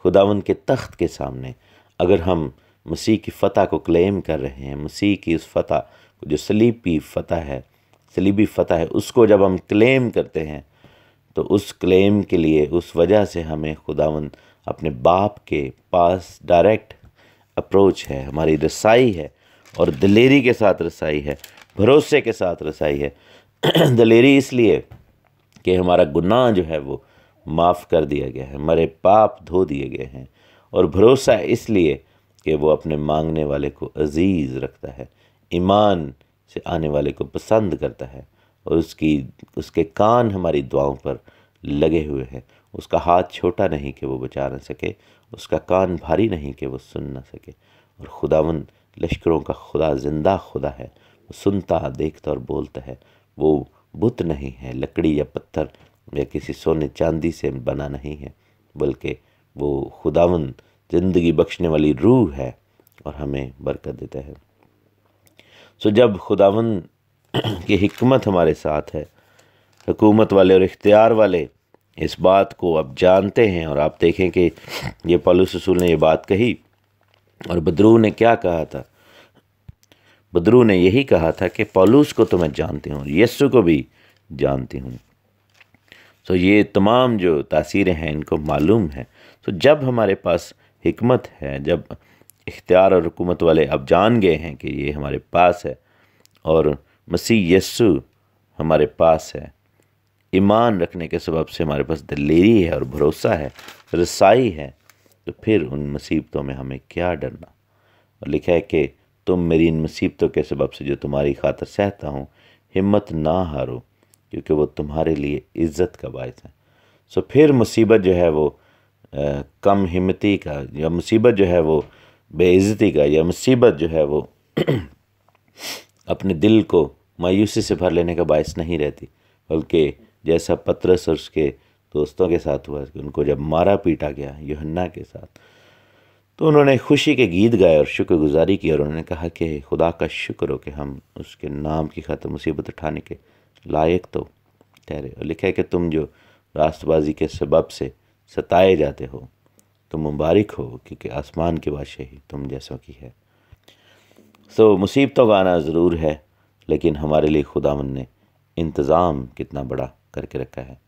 खुदावंद के तख्त के सामने। अगर हम मसीह की फ़तह को क्लेम कर रहे हैं, मसीह की उस फ़तह जो सलीबी फ़तह है, उसको जब हम क्लेम करते हैं, तो उस क्लेम के लिए, उस वजह से हमें खुदावंद अपने बाप के पास डायरेक्ट अप्रोच है, हमारी रसाई है, और दिलेरी के साथ रसाई है, भरोसे के साथ रसाई है। दिलेरी इसलिए कि हमारा गुनाह जो है वो माफ़ कर दिया गया है, हमारे पाप धो दिए गए हैं, और भरोसा इसलिए कि वो अपने मांगने वाले को अजीज़ रखता है, ईमान से आने वाले को पसंद करता है, और उसके कान हमारी दुआओं पर लगे हुए हैं। उसका हाथ छोटा नहीं कि वो बचा न सके, उसका कान भारी नहीं कि वो सुन न सके। और खुदावंद लश्करों का खुदा ज़िंदा खुदा है, वो सुनता, देखता और बोलता है। वो बुत नहीं है, लकड़ी या पत्थर या किसी सोने चांदी से बना नहीं है, बल्कि वो खुदावंद ज़िंदगी बख्शने वाली रूह है और हमें बरकत देता है। सो जब खुदावंद की हिकमत हमारे साथ है, हुकूमत वाले और इख्तियार वाले इस बात को अब जानते हैं। और आप देखें कि ये पौलुस रसूल ने ये बात कही, और बदरू ने क्या कहा था? बदरू ने यही कहा था कि पौलुस को तो मैं जानती हूँ, यीशु को भी जानती हूँ, सो ये तमाम जो तासीरें हैं इनको मालूम है। तो जब हमारे पास हिकमत है, जब इख्तियार और हुकूमत वाले अब जान गए हैं कि ये हमारे पास है और मसीह यस्सु हमारे पास है, ईमान रखने के सबब से हमारे पास दिलेरी है और भरोसा है, रसाई है, तो फिर उन मुसीबतों में हमें क्या डरना। और लिखा है कि तुम मेरी इन मुसीबतों के सबब से जो तुम्हारी खातिर सहता हूँ, हिम्मत ना हारो, क्योंकि वो तुम्हारे लिए इज़्ज़त का बायस है। सो फिर मुसीबत जो है वो कम हिम्मती का, या मुसीबत जो है वो बेइज़्ज़ती का, या मुसीबत जो है वो अपने दिल को मायूसी से भर लेने का बायस नहीं रहती, बल्कि जैसा पतरस और उसके दोस्तों के साथ हुआ कि उनको जब मारा पीटा गया यूहन्ना के साथ, तो उन्होंने खुशी के गीत गाए और शुक्रगुजारी की, और उन्होंने कहा कि खुदा का शुक्र हो कि हम उसके नाम की खातिर मुसीबत उठाने के लायक तो ठहरे। और लिखा है कि तुम जो रास्तबाजी के सबब से सताए जाते हो, तुम मुबारक हो, क्योंकि आसमान के बादशाही तुम जैसों की है। तो मुसीबतों का आना ज़रूर है, लेकिन हमारे लिए खुदावंद ने इंतज़ाम कितना बड़ा करके रखा है,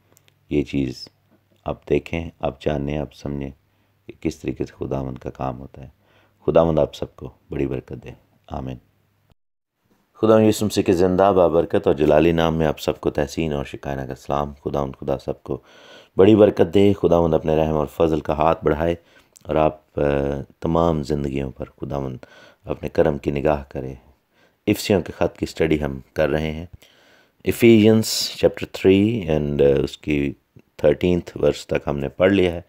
ये चीज़ आप देखें, आप जानें, आप समझें कि किस तरीके से खुदावंद का काम होता है। खुदावंद आप सबको बड़ी बरकत दे, आमीन। खुदा यीशु मसीह के ज़िंदा बाबरकत और जलाली नाम में आप सबको तहसीन और शिकायना का सलाम। खुदा सबको बड़ी बरकत दे, खुदावंद अपने रहम और फजल का हाथ बढ़ाए और आप तमाम ज़िंदगियों पर खुदावंद अपने करम की निगाह करे। इफ्सियों के ख़त की स्टडी हम कर रहे हैं, इफ़िशियंस चैप्टर 3 एंड उसकी 13th वर्स तक हमने पढ़ लिया है।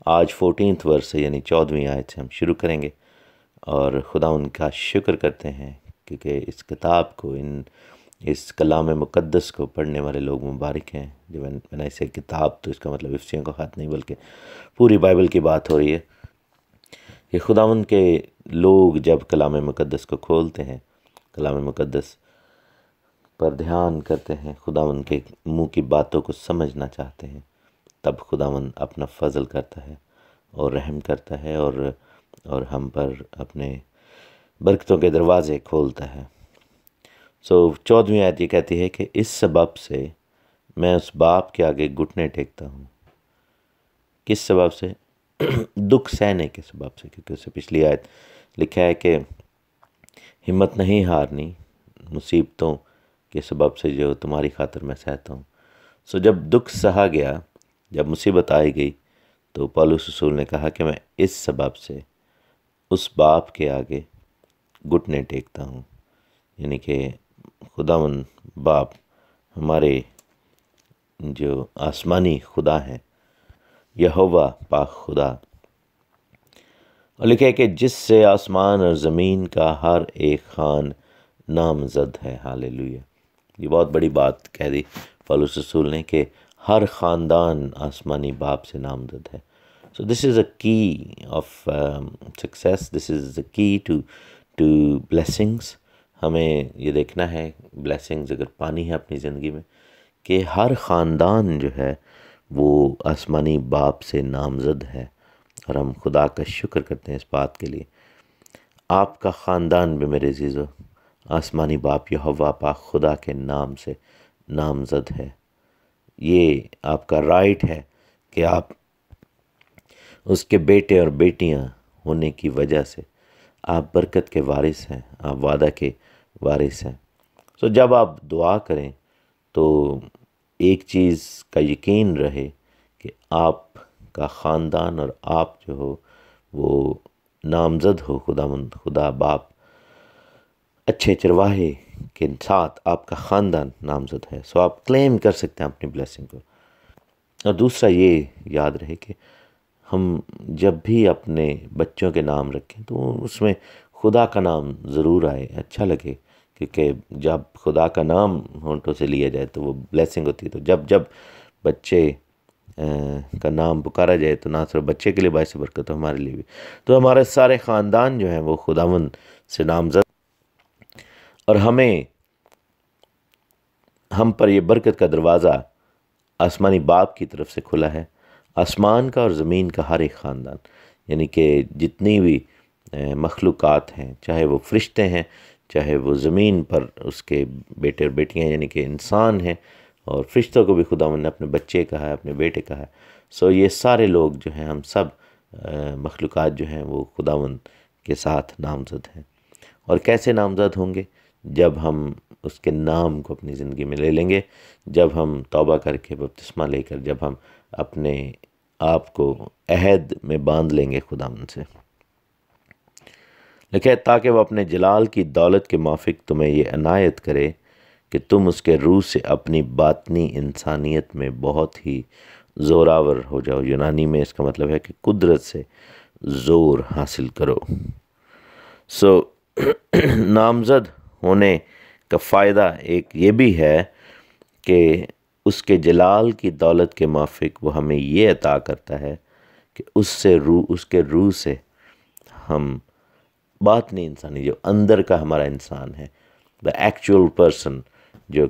आज 14th वर्स से यानी 14वीं आयत से हम शुरू करेंगे और खुदा उनका शुक्र करते हैं क्योंकि इस किताब को, इस कलाम मुक़द्दस को पढ़ने वाले लोग मुबारक हैं। जब मैंने इसे किताब, तो इसका मतलब इफ्सियों का ख़त नहीं बल्कि पूरी बाइबल की बात हो रही है कि खुदावंद के लोग जब कलाम मुक़द्दस को खोलते हैं, कलाम मुक़द्दस पर ध्यान करते हैं, खुदावंद के मुँह की बातों को समझना चाहते हैं, तब खुदावंद अपना फ़ज़ल करता है और रहम करता है और हम पर अपने बरकतों के दरवाज़े खोलता है। 14वीं आयत ये कहती है कि इस सबब से मैं उस बाप के आगे घुटने टेकता हूँ। किस सबब से? दुख सहने के सबब से, क्योंकि उससे पिछली आयत लिखा है कि हिम्मत नहीं हारनी मुसीबतों के सबब से जो तुम्हारी खातिर मैं सहता हूँ। जब दुख सहा गया, जब मुसीबत आई गई, तो पौलुस रसूल ने कहा कि मैं इस सबब से उस बाप के आगे घुटने टेकता हूँ, यानी कि खुदावंद बाप हमारे जो आसमानी खुदा हैं, यहोवा पाक खुदा। और लिखा है कि जिससे आसमान और ज़मीन का हर एक खान नामज़द है। हालेलुया। ये बहुत बड़ी बात कह दी पौलुस रसूल ने कि हर ख़ानदान आसमानी बाप से नामज़द है। So this is a key of success. This is the key to blessings. हमें ये देखना है blessings अगर पानी है अपनी ज़िंदगी में कि हर ख़ानदान जो है वो आसमानी बाप से नामज़द है, और हम खुदा का शुक्र करते हैं इस बात के लिए। आपका ख़ानदान भी मेरे अज़ीज़ों आसमानी बाप यहोवा पाक खुदा के नाम से नामज़द है। ये आपका राइट है कि आप उसके बेटे और बेटियां होने की वजह से आप बरकत के वारिस हैं, आप वादा के वारिस हैं। जब आप दुआ करें तो एक चीज़ का यकीन रहे कि आपका ख़ानदान और आप जो हो वो नामज़द हो खुदा बाप अच्छे चरवाहे के साथ आपका ख़ानदान नामज़द है। आप क्लेम कर सकते हैं अपनी ब्लेसिंग को। और दूसरा ये याद रहे कि हम जब भी अपने बच्चों के नाम रखें तो उसमें खुदा का नाम ज़रूर आए, अच्छा लगे, क्योंकि जब खुदा का नाम होंठों से लिया जाए तो वो ब्लेसिंग होती है। तो जब बच्चे का नाम पुकारा जाए तो ना सिर्फ बच्चे के लिए बायस बरकत हो, हमारे लिए भी। तो हमारे सारे ख़ानदान जो हैं वो खुदावंद से नामज़द, और हम पर ये बरकत का दरवाज़ा आसमानी बाप की तरफ से खुला है। आसमान का और ज़मीन का हर एक ख़ानदान, यानी कि जितनी भी मखलूक़ात हैं, चाहे वो फ़रिश्ते हैं, चाहे वो ज़मीन पर उसके बेटे और बेटियां यानी कि इंसान हैं, और फरिश्तों को भी खुदावंद ने अपने बच्चे कहा है, अपने बेटे कहा है। सो ये सारे लोग जो हैं, हम सब मखलूक़ात जो हैं वो खुदावंद के साथ नामज़द हैं। और कैसे नामज़द होंगे? जब हम उसके नाम को अपनी ज़िंदगी में ले लेंगे, जब हम तौबा करके बपतिस्मा लेकर, जब हम अपने आप को अहद में बांध लेंगे खुदावंद से। लिखे ताकि वह अपने जलाल की दौलत के माफिक तुम्हें ये अनायत करे कि तुम उसके रूह से अपनी बातनी इंसानियत में बहुत ही ज़ोरावर हो जाओ। यूनानी में इसका मतलब है कि कुदरत से ज़ोर हासिल करो। नामज़द होने का फ़ायदा एक ये भी है कि उसके जलाल की दौलत के माफिक वो हमें ये अता करता है कि उसके रूह से हम बातनी इंसानी, जो अंदर का हमारा इंसान है, द एक्चुअल पर्सन, जो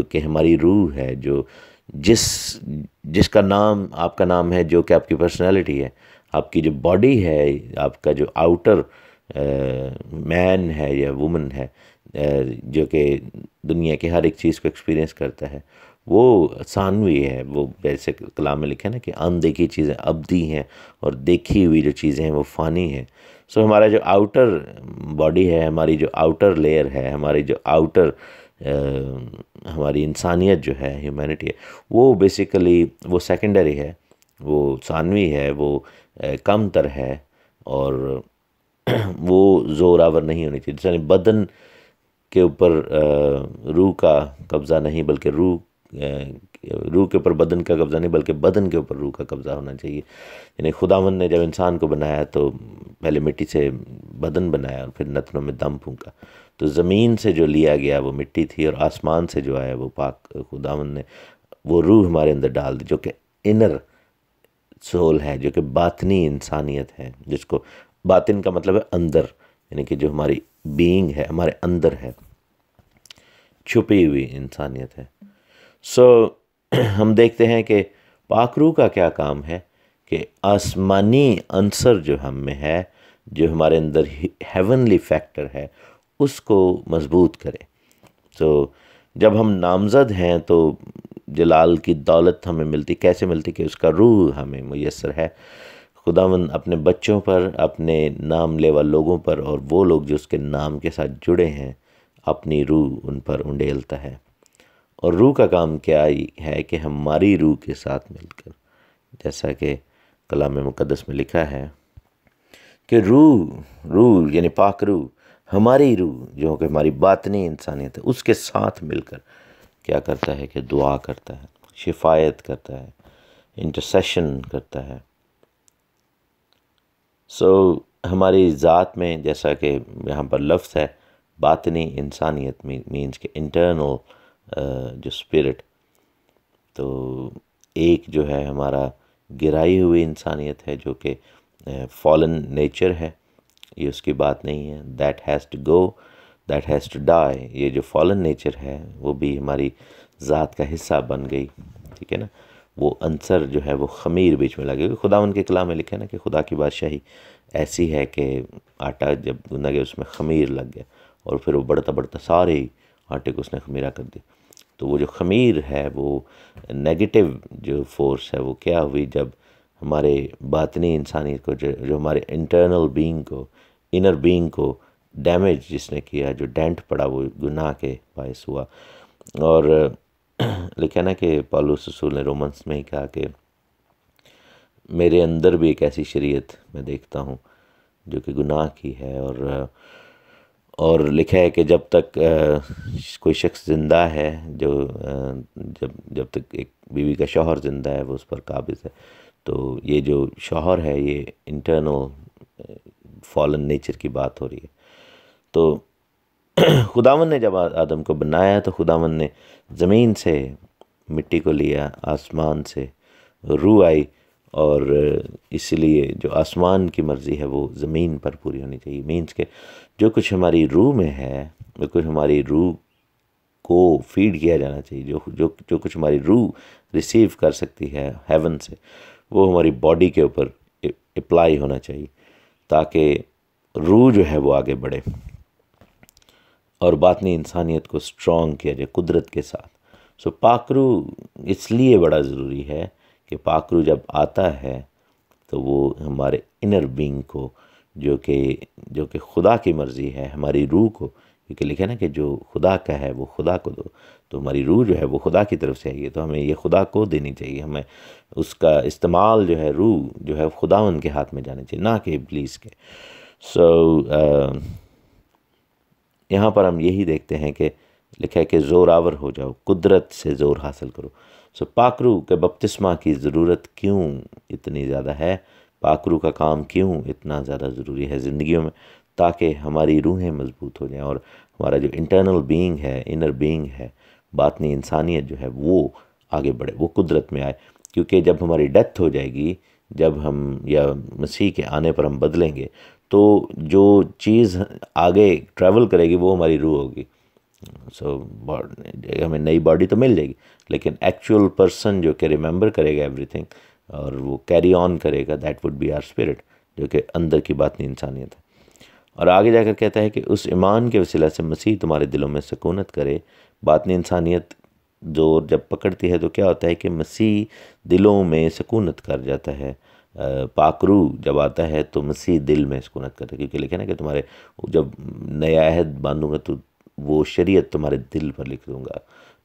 कि हमारी रूह है, जो जिसका नाम आपका नाम है, जो कि आपकी पर्सनालिटी है, आपकी जो बॉडी है, आपका जो आउटर मैन है या वुमन है, जो कि दुनिया की हर एक चीज़ को एक्सपीरियंस करता है, वो सानवी है। वो वैसे कलाम में लिखा है ना कि अनदेखी चीज़ें अब्दी हैं और देखी हुई जो चीज़ें हैं वो फ़ानी हैं। सो हमारा जो आउटर बॉडी है, हमारी जो आउटर लेयर है, हमारी जो आउटर हमारी इंसानियत जो है, ह्यूमैनिटी है, वो बेसिकली वो सेकेंडरी है, वो सानवी है, वो कम तर है और वो ज़ोरावर नहीं होनी चाहिए। जैसे बदन के ऊपर रूह का कब्ज़ा नहीं, बल्कि रूह के ऊपर बदन का कब्ज़ा नहीं, बल्कि बदन के ऊपर रूह का कब्ज़ा होना चाहिए। यानी खुदावंद ने जब इंसान को बनाया तो पहले मिट्टी से बदन बनाया और फिर नथनों में दम फूंका। तो ज़मीन से जो लिया गया वो मिट्टी थी, और आसमान से जो आया वो पाक खुदावंद ने वो रूह हमारे अंदर डाल दी, जो कि इनर सोल है, जो कि बातनी इंसानियत है, जिसको बातिन का मतलब है अंदर, यानी कि जो हमारी बीइंग है, हमारे अंदर है, छुपी हुई इंसानियत है। हम देखते हैं कि पाक रूह का क्या काम है कि आसमानी अंसर जो हम में है, जो हमारे अंदर हेवनली फैक्टर है, उसको मजबूत करे। जब हम नामज़द हैं तो जलाल की दौलत हमें मिलती, कैसे मिलती? कि उसका रूह हमें मुयस्सर है। खुदावंद अपने बच्चों पर, अपने नाम लेवा लोगों पर, और वो लोग जो उसके नाम के साथ जुड़े हैं, अपनी रूह उन पर उंडेलता है। और रूह का काम क्या है कि हमारी रूह के साथ मिलकर, जैसा कि कलाम मुक़द्दस में लिखा है कि रूह यानी पाक रूह, हमारी रूह जो कि हमारी बातनी इंसानियत है, उसके साथ मिलकर क्या करता है कि दुआ करता है, शिफायत करता है, इंटरसेशन करता है। हमारी ज़ात में, जैसा कि यहाँ पर लफ्ज़ है बातनी इंसानियत, मीन्स के इंटरनल जो स्पिरिट, तो एक जो है हमारा गिराई हुई इंसानियत है, जो कि फॉलन नेचर है, ये उसकी बात नहीं है। That has to go, that has to die. ये जो फॉलन नेचर है वो भी हमारी ज़ात का हिस्सा बन गई, ठीक है ना। वो अंसर जो है वो ख़मीर बीच में लगे। खुदा उनके कलाम में लिखा है ना कि खुदा की बादशाही ऐसी है कि आटा जब गूंदा गया उसमें ख़मीर लग गया, और फिर वो बढ़ता बढ़ता सारे आटे को उसने ख़मीरा कर दिया। तो वो जो ख़मीर है वो नेगेटिव जो फोर्स है वो क्या हुई, जब हमारे बातनी इंसानियत को, जो हमारे इंटरनल बीइंग को, इनर बीइंग को डैमेज जिसने किया, जो डेंट पड़ा, वो गुनाह के बायस हुआ। और लिखा ना कि पौलुस रसूल ने रोमन्स में ही कहा कि मेरे अंदर भी एक ऐसी शरीयत मैं देखता हूँ जो कि गुनाह की है। और लिखा है कि जब तक कोई शख्स ज़िंदा है, जब तक एक बीवी का शौहर ज़िंदा है वो उस पर काबिज़ है। तो ये जो शौहर है ये इंटरनल फॉलन नेचर की बात हो रही है। तो खुदावन ने जब आदम को बनाया तो खुदावन ने ज़मीन से मिट्टी को लिया, आसमान से रूह आई, और इसलिए जो आसमान की मर्ज़ी है वो ज़मीन पर पूरी होनी चाहिए। मीन्स के जो कुछ हमारी रूह में है, जो कुछ हमारी रूह को फीड किया जाना चाहिए, जो कुछ हमारी रूह रिसीव कर सकती है हेवन से, वो हमारी बॉडी के ऊपर अप्लाई होना चाहिए, ताकि रूह जो है वो आगे बढ़े और बातनी इंसानियत को स्ट्रॉन्ग किया जाए कुदरत के साथ। सो पाकरू इसलिए बड़ा ज़रूरी है कि पाकरू जब आता है तो वो हमारे इनर बीइंग को, जो कि खुदा की मर्ज़ी है, हमारी रूह को, क्योंकि लिखा है ना कि जो खुदा का है वो खुदा को दो, तो हमारी रूह जो है वो खुदा की तरफ से आई है, तो हमें ये खुदा को देनी चाहिए। हमें उसका इस्तेमाल जो है, रूह जो है खुदावंद के हाथ में जानी चाहिए, ना कि इब्लीस के। सो यहाँ पर हम यही देखते हैं कि लिखा है कि ज़ोरावर हो जाओ, कुदरत से ज़ोर हासिल करो। सो पाकरू के बपतिस्मा की ज़रूरत क्यों इतनी ज़्यादा है, पाकरू का काम क्यों इतना ज़्यादा ज़रूरी है ज़िंदगियों में, ताकि हमारी रूहें मजबूत हो जाएं और हमारा जो इंटरनल बीइंग है, इनर बीइंग है, बातनी इंसानियत जो है वो आगे बढ़े, वो कुदरत में आए। क्योंकि जब हमारी डेथ हो जाएगी, जब हम या मसीह के आने पर हम बदलेंगे, तो जो चीज़ आगे ट्रैवल करेगी वो हमारी रूह होगी। सो हमें नई बॉडी तो मिल जाएगी, लेकिन एक्चुअल पर्सन जो कि रिमेंबर करेगा एवरीथिंग और वो कैरी ऑन करेगा, that would be our spirit, जो कि अंदर की बात नहीं इंसानियत है। और आगे जाकर कहता है कि उस ईमान के वसीला से मसीह तुम्हारे दिलों में सुकूनत करे। बात नहीं इंसानियत जो जब पकड़ती है तो क्या होता है कि मसीह दिलों में सुकूनत कर जाता है। पाकरू जब आता है तो मसीह दिल में सुकूनत करता है, क्योंकि लिखा है ना कि तुम्हारे जब नया अहद बांधूंगा तो वो शरीयत तुम्हारे दिल पर लिख दूंगा,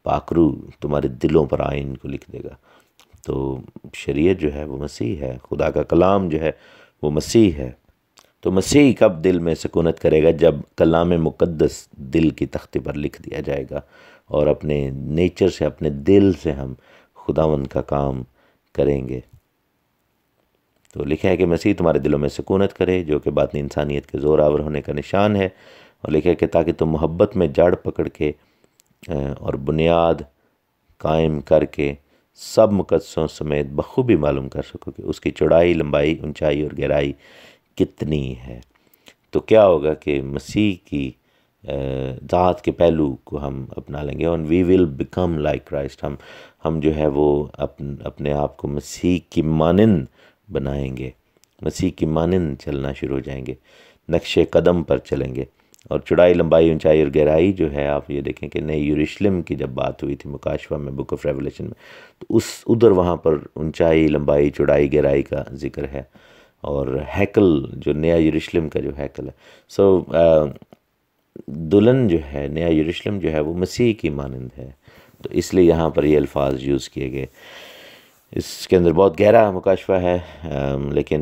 पाकरू तुम्हारे दिलों पर आइन को लिख देगा। तो शरीयत जो है वो मसीह है, खुदा का कलाम जो है वो मसीह है। तो मसीह कब दिल में सुकूनत करेगा, जब कलाम मुक़द्दस दिल की तख्ती पर लिख दिया जाएगा और अपने नेचर से, अपने दिल से हम खुदावंद का काम करेंगे। तो लिखा है कि मसीह तुम्हारे दिलों में सुकूनत करे, जो कि बातनी इंसानियत के ज़ोरावर होने का निशान है। और लिखा है कि ताकि तुम मोहब्बत में जड़ पकड़ के और बुनियाद कायम करके सब मुकद्दसों समेत बखूबी मालूम कर सको कि उसकी चौड़ाई, लंबाई, ऊंचाई और गहराई कितनी है। तो क्या होगा कि मसीह की ज़ात के पहलू को हम अपना लेंगे और we will become like Christ. हम जो है वो अपने आप को मसीह की मानिंद बनाएंगे, मसीह की मानिंद चलना शुरू हो जाएंगे, नक्शे कदम पर चलेंगे। और चौड़ाई, लंबाई, ऊंचाई और गहराई जो है, आप ये देखें कि नए यरूशलेम की जब बात हुई थी मुकाशवा में, बुक ऑफ रेवलेशन में, तो उधर वहाँ पर ऊंचाई, लंबाई, चौड़ाई, गहराई का जिक्र है। और हैकल जो नया यरूशलेम का जो हैकल है, सो दुल्हन जो है, नया यरूशलेम जो है वो मसीह की मानंद है। तो इसलिए यहाँ पर ये अल्फाज यूज़ किए गए। इसके अंदर बहुत गहरा मुकाशवा है, लेकिन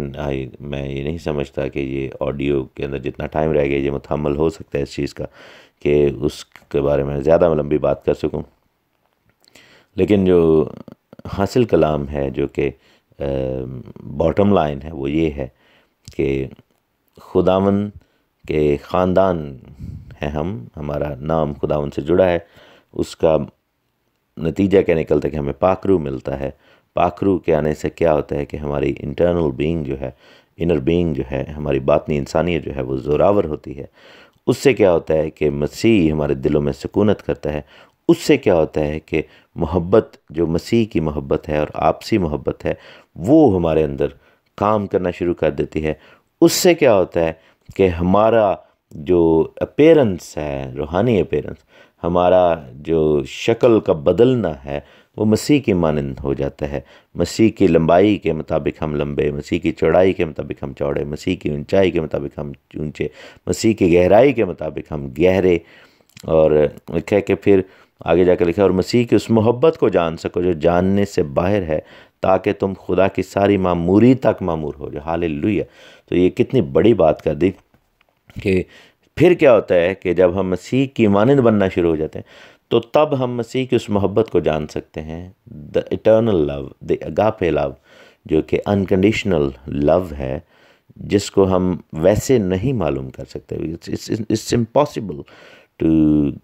मैं ये नहीं समझता कि ये ऑडियो के अंदर जितना टाइम रह गया ये मुतहम्मल हो सकता है इस चीज़ का कि उसके बारे में ज़्यादा लंबी बात कर सकूं। लेकिन जो हासिल कलाम है, जो कि बॉटम लाइन है, वो ये है कि खुदावंद के ख़ानदान है हमारा नाम खुदावंद से जुड़ा है। उसका नतीजा क्या निकलता है कि हमें पाकरू मिलता है। पाकरू के आने से क्या होता है कि हमारी इंटरनल बीइंग जो है, इनर बीइंग जो है, हमारी बातनी इंसानियत जो है वो ज़ोरावर होती है। उससे क्या होता है कि मसीह हमारे दिलों में सुकूनत करता है। उससे क्या होता है कि मोहब्बत, जो मसीह की मोहब्बत है और आपसी मोहब्बत है, वो हमारे अंदर काम करना शुरू कर देती है। उससे क्या होता है कि हमारा जो अपीयरेंस है, रूहानी अपीयरेंस, हमारा जो शक्ल का बदलना है, वो मसीह की मानंद हो जाता है। मसीह की लंबाई के मुताबिक हम लंबे, मसीह की चौड़ाई के मुताबिक हम चौड़े, मसीह की ऊंचाई के मुताबिक हम ऊंचे, मसीह की गहराई के मुताबिक हम गहरे। और लिखा है कि फिर आगे जाकर लिखा है, और मसीह की उस मोहब्बत को जान सको जो जानने से बाहर है, ताकि तुम खुदा की सारी मामूरी तक मामूर हो जाओ। हालेलुया। तो ये कितनी बड़ी बात कर दी कि फिर क्या होता है कि जब हम मसीह की मानंद बनना शुरू हो जाते हैं, तो तब हम मसीह की उस मोहब्बत को जान सकते हैं, the eternal love, the agape love, जो कि अनकंडीशनल लव है, जिसको हम वैसे नहीं मालूम कर सकते। It's impossible to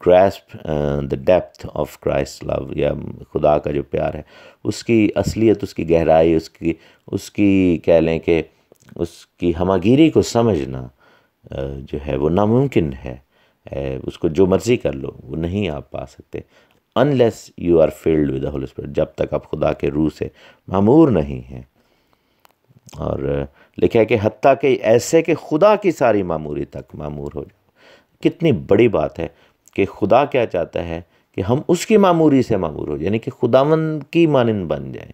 grasp the depth of Christ love, या खुदा का जो प्यार है, उसकी असलियत, उसकी गहराई, उसकी कह लें कि उसकी हमागिरी को समझना जो है वो नामुमकिन है। उसको जो मर्ज़ी कर लो, वो नहीं आप पा सकते unless you are filled with the Holy Spirit, जब तक आप खुदा के रूह से मामूर नहीं हैं। और लिखा है कि हत्ता कि ऐसे कि खुदा की सारी मामूरी तक मामूर हो जाओ। कितनी बड़ी बात है कि खुदा क्या चाहता है कि हम उसकी मामूरी से मामूर हो जाए, यानी कि खुदावंद की मानंद बन जाएं,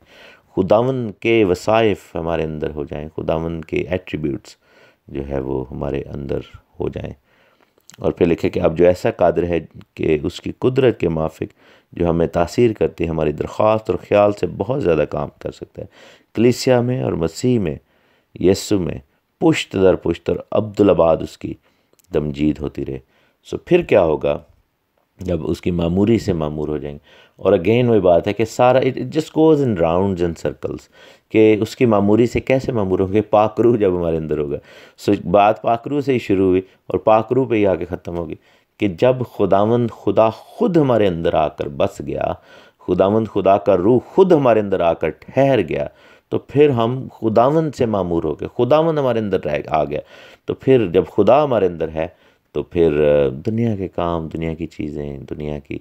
खुदावंद के वसाइफ हमारे अंदर हो जाएं, खुदावंद के एट्रीब्यूट्स जो है वो हमारे अंदर हो जाएं। और फिर लिखे कि अब जो ऐसा कादिर है कि उसकी कुदरत के माफिक जो हमें तासीर करती है, हमारी दरख्वास्त और ख्याल से बहुत ज़्यादा काम कर सकता है, कलीसिया में और मसीह में, यीशु में पुश्त दर पुश्त और अब्दुलआबाद उसकी तमजीद होती रहे। सो फिर क्या होगा जब उसकी मामूरी से मामूर हो जाएंगे। और अगेन वही बात है कि सारा it just goes in rounds and circles, कि उसकी मामूरी से कैसे मामूर होंगे, पाकरू जब हमारे अंदर होगा। सो बात पाकरू से ही शुरू हुई और पाकरू पे ही आके ख़त्म होगी कि जब खुदावंद खुदा खुद हमारे अंदर आकर बस गया, खुदावंद खुदा का रूह खुद हमारे अंदर आकर ठहर गया, तो फिर हम खुदावंद से मामूर हो गए, खुदावंद हमारे अंदर आ गया। तो फिर जब खुदा हमारे अंदर है तो फिर दुनिया के काम, दुनिया की चीज़ें, दुनिया की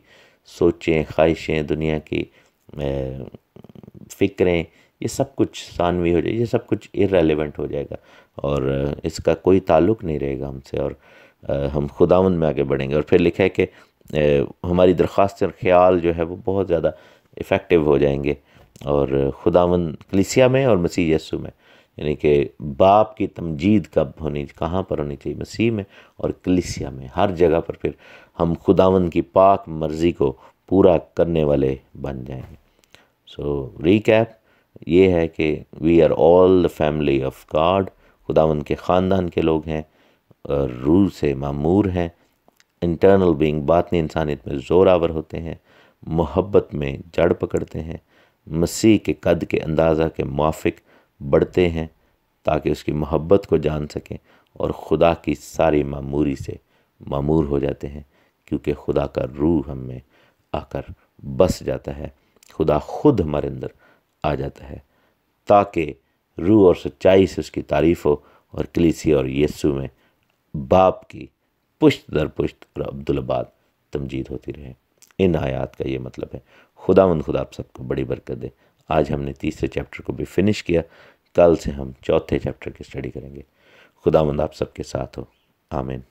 सोचें, ख्वाहिशें, दुनिया की फ़िक्रें, ये सब कुछ सानवी हो जाए, ये सब कुछ इररेलेवेंट हो जाएगा और इसका कोई ताल्लुक़ नहीं रहेगा हमसे, और हम खुदावंद में आगे बढ़ेंगे। और फिर लिखा है कि हमारी दरख्वास्त और ख़्याल जो है वो बहुत ज़्यादा इफ़ेक्टिव हो जाएंगे, और खुदावंद कलीसिया में और मसीह यीशु में, यानी कि बाप की तमजीद कब होनी, कहाँ पर होनी चाहिए, मसीह में और कलीसिया में, हर जगह पर फिर हम खुदावंद की पाक मर्ज़ी को पूरा करने वाले बन जाएंगे। सो रीकैप ये है कि we are all the family of God, खुदावंद के ख़ानदान के लोग हैं, रूह से मामूर हैं, इंटरनल बीइंग बातनी इंसानियत में ज़ोरावर होते हैं, मोहब्बत में जड़ पकड़ते हैं, मसीह के कद के अंदाज़ा के मुआफ़िक बढ़ते हैं ताकि उसकी मोहब्बत को जान सकें, और खुदा की सारी मामूरी से मामूर हो जाते हैं क्योंकि खुदा का रूह हम में आकर बस जाता है, खुदा खुद हमारे अंदर आ जाता है ताकि रूह और सच्चाई से उसकी तारीफ़ हो, और कलीसिया और यीशु में बाप की पुश्त दर पुश्त और अब्दुलआबाद तमजीद होती रहे। इन आयात का ये मतलब है। खुदावंद खुदा आप सबको बड़ी बरकत दे। आज हमने तीसरे चैप्टर को भी फिनिश किया, कल से हम चौथे चैप्टर की स्टडी करेंगे। खुदावंद आप सबके साथ हो। आमीन।